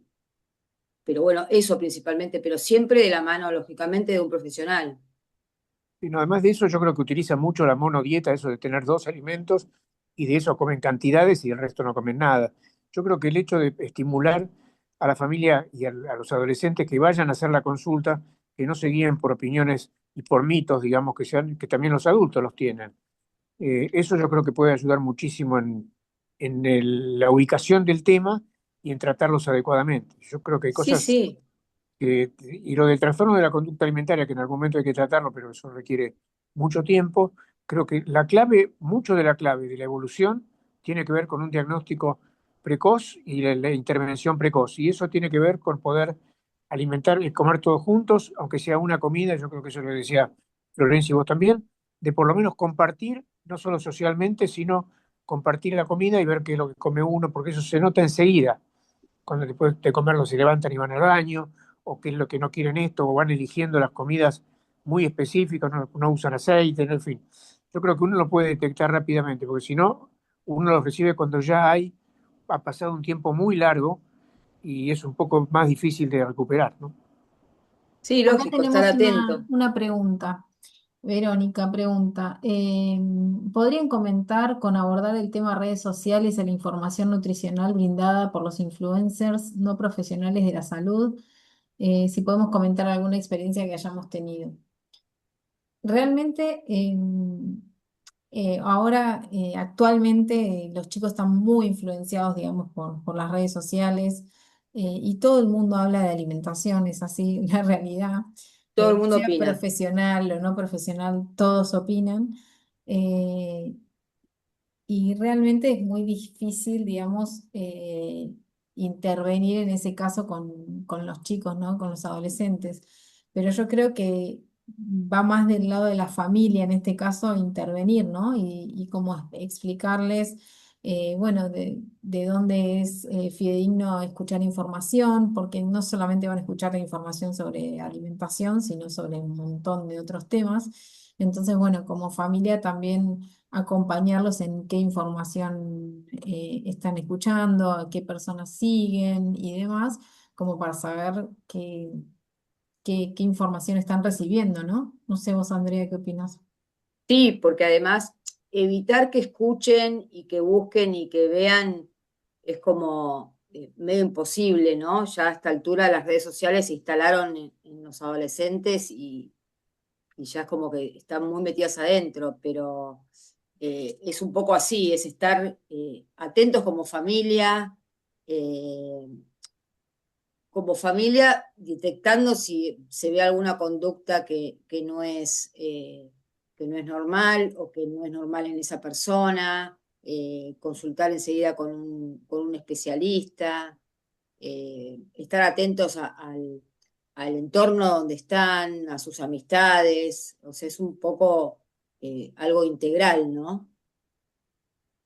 pero bueno, eso principalmente, pero siempre de la mano, lógicamente, de un profesional. sino además de eso, yo creo que utilizan mucho la monodieta, eso de tener dos alimentos y de eso comen cantidades y el resto no comen nada. Yo creo que el hecho de estimular a la familia y a los adolescentes que vayan a hacer la consulta, que no se guíen por opiniones y por mitos, digamos, que también los adultos los tienen. Eso yo creo que puede ayudar muchísimo en la ubicación del tema y en tratarlos adecuadamente. Yo creo que hay Sí, cosas sí. y lo del trastorno de la conducta alimentaria, que en algún momento hay que tratarlo, pero eso requiere mucho tiempo, creo que la clave, mucho de la clave de la evolución tiene que ver con un diagnóstico precoz y la intervención precoz. Y eso tiene que ver con poder alimentar y comer todos juntos, aunque sea una comida, yo creo que eso lo decía Florencia y vos también, de por lo menos compartir, no solo socialmente, sino compartir la comida y ver qué es lo que come uno, porque eso se nota enseguida cuando después de comerlo se levantan y van al baño, o qué es lo que no quieren esto, o van eligiendo las comidas muy específicas, no usan aceite, en fin. Yo creo que uno lo puede detectar rápidamente, porque si no, uno lo recibe cuando ya ha pasado un tiempo muy largo y es un poco más difícil de recuperar, ¿no? Sí, Acá lógico, estar tenemos atento. una pregunta. Verónica pregunta, ¿podrían comentar con abordar el tema redes sociales y la información nutricional brindada por los influencers no profesionales de la salud? Si podemos comentar alguna experiencia que hayamos tenido. Realmente, ahora, actualmente, los chicos están muy influenciados, digamos, por las redes sociales, y todo el mundo habla de alimentación, es así la realidad. Todo el mundo Sea opina. profesional o no profesional, todos opinan. eh, y realmente es muy difícil, digamos, intervenir en ese caso con los chicos, ¿no? Con los adolescentes. Pero yo creo que va más del lado de la familia, en este caso, intervenir, ¿no? Y como explicarles, bueno, de dónde es fidedigno escuchar información, porque no solamente van a escuchar la información sobre alimentación, sino sobre un montón de otros temas. Entonces, bueno, como familia también acompañarlos en qué información están escuchando, a qué personas siguen y demás, como para saber qué información están recibiendo, ¿no? No sé vos, Andrea, ¿qué opinas? Sí, porque además evitar que escuchen y que busquen y que vean es como medio imposible, ¿no? Ya a esta altura las redes sociales se instalaron en los adolescentes y ya es como que están muy metidas adentro, pero es un poco así, es estar atentos eh, como familia, detectando si se ve alguna conducta que no es normal o que no es normal en esa persona, consultar enseguida con un especialista, estar atentos al entorno donde están, a sus amistades, o sea, es un poco algo integral, ¿no?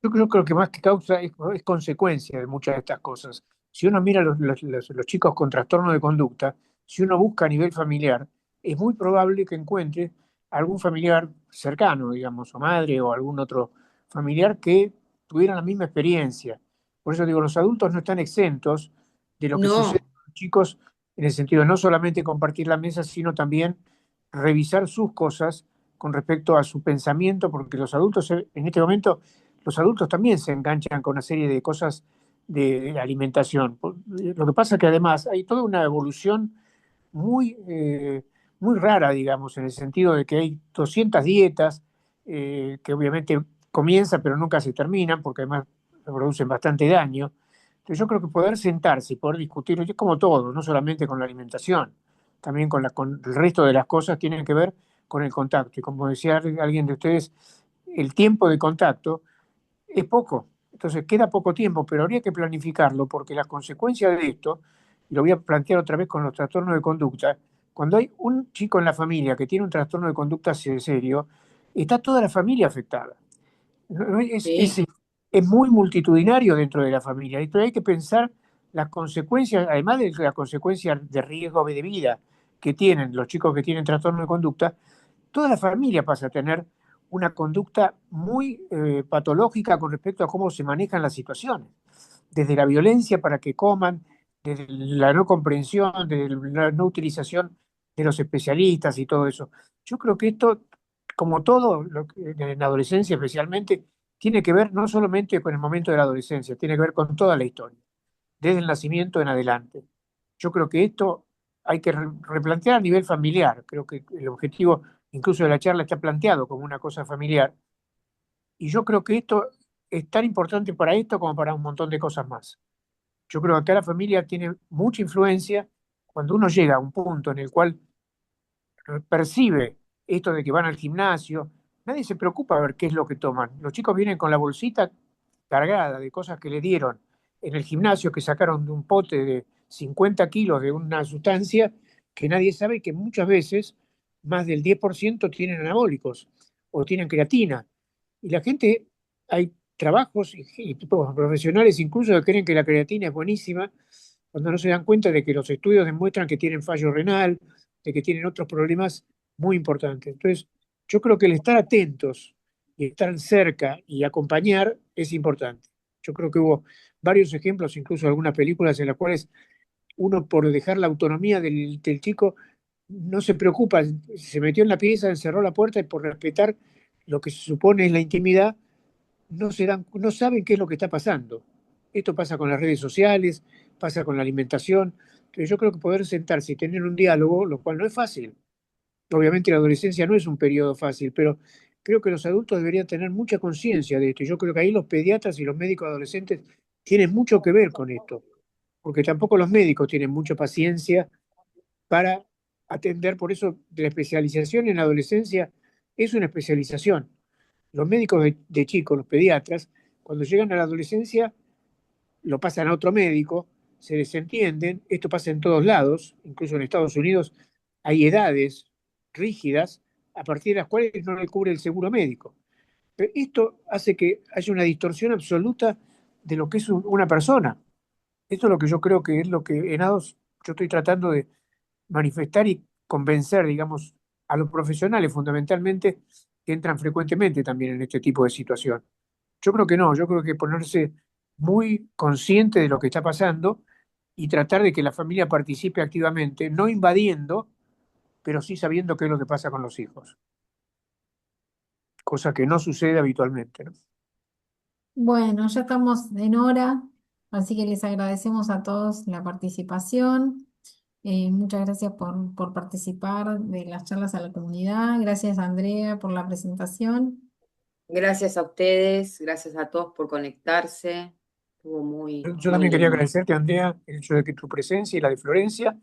Yo creo que más que causa es consecuencia de muchas de estas cosas. Si uno mira los chicos con trastorno de conducta, si uno busca a nivel familiar, es muy probable que encuentre algún familiar cercano, digamos, o madre o algún otro familiar que tuviera la misma experiencia. Por eso digo, los adultos no están exentos de lo que sucede No, con los chicos en el sentido de no solamente compartir la mesa, sino también revisar sus cosas con respecto a su pensamiento, porque los adultos en este momento los adultos también se enganchan con una serie de cosas de alimentación. Lo que pasa es que además hay toda una evolución muy, muy rara, digamos, en el sentido de que hay 200 dietas que obviamente comienzan pero nunca se terminan porque además producen bastante daño. Entonces yo creo que poder sentarse y poder discutirlo, y es como todo, no solamente con la alimentación, también con el resto de las cosas tienen que ver con el contacto. Y como decía alguien de ustedes, el tiempo de contacto es poco, entonces queda poco tiempo, pero habría que planificarlo porque las consecuencias de esto, y lo voy a plantear otra vez con los trastornos de conducta, cuando hay un chico en la familia que tiene un trastorno de conducta serio, está toda la familia afectada. sí. Es muy multitudinario dentro de la familia. Entonces hay que pensar las consecuencias, además de las consecuencias de riesgo de vida que tienen los chicos que tienen trastorno de conducta, toda la familia pasa a tener una conducta muy patológica con respecto a cómo se manejan las situaciones, desde la violencia para que coman, desde la no comprensión, desde la no utilización de los especialistas y todo eso. Yo creo que esto, como todo, en la adolescencia especialmente, tiene que ver no solamente con el momento de la adolescencia, tiene que ver con toda la historia, desde el nacimiento en adelante. Yo creo que esto hay que replantear a nivel familiar. Creo que el objetivo incluso de la charla está planteado como una cosa familiar. Y yo creo que esto es tan importante para esto como para un montón de cosas más. Yo creo que acá la familia tiene mucha influencia cuando uno llega a un punto en el cual percibe esto de que van al gimnasio, nadie se preocupa a ver qué es lo que toman. Los chicos vienen con la bolsita cargada de cosas que le dieron en el gimnasio, que sacaron de un pote de 50 kilos de una sustancia que nadie sabe que muchas veces más del 10% tienen anabólicos o tienen creatina. Y la gente, hay trabajos y profesionales incluso que creen que la creatina es buenísima, cuando no se dan cuenta de que los estudios demuestran que tienen fallo renal, de que tienen otros problemas muy importantes. Entonces, yo creo que el estar atentos y estar cerca y acompañar es importante. Yo creo que hubo varios ejemplos, incluso algunas películas en las cuales uno por dejar la autonomía del chico no se preocupa, se metió en la pieza, encerró la puerta y por respetar lo que se supone es la intimidad, no saben qué es lo que está pasando. Esto pasa con las redes sociales, pasa con la alimentación. Entonces yo creo que poder sentarse y tener un diálogo, lo cual no es fácil. Obviamente la adolescencia no es un periodo fácil, pero creo que los adultos deberían tener mucha conciencia de esto. Y yo creo que ahí los pediatras y los médicos adolescentes tienen mucho que ver con esto, porque tampoco los médicos tienen mucha paciencia para atender. Por eso la especialización en la adolescencia es una especialización. Los médicos de chicos, los pediatras, cuando llegan a la adolescencia, lo pasan a otro médico, se desentienden, esto pasa en todos lados, incluso en Estados Unidos hay edades rígidas a partir de las cuales no le cubre el seguro médico. Pero esto hace que haya una distorsión absoluta de lo que es una persona. Esto es lo que yo creo que es lo que en ADOS yo estoy tratando de manifestar y convencer, digamos, a los profesionales fundamentalmente que entran frecuentemente también en este tipo de situación. Yo creo que no, yo creo que ponerse muy consciente de lo que está pasando y tratar de que la familia participe activamente, no invadiendo, pero sí sabiendo qué es lo que pasa con los hijos, cosa que no sucede habitualmente, ¿no? Bueno, ya estamos en hora, así que les agradecemos a todos la participación. Muchas gracias por participar de las charlas a la comunidad. Gracias, Andrea, por la presentación. Gracias a ustedes, gracias a todos por conectarse. Estuvo muy, Yo muy también quería lindo. agradecerte, Andrea, el hecho de que tu presencia y la de Florencia,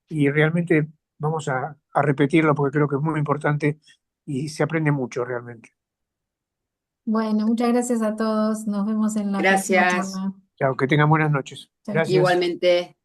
y realmente vamos a repetirlo porque creo que es muy importante y se aprende mucho realmente. Bueno, muchas gracias a todos. Nos vemos en la próxima Gracias. charla. Chao, que tengan buenas noches. Chau, chau. Gracias. Igualmente.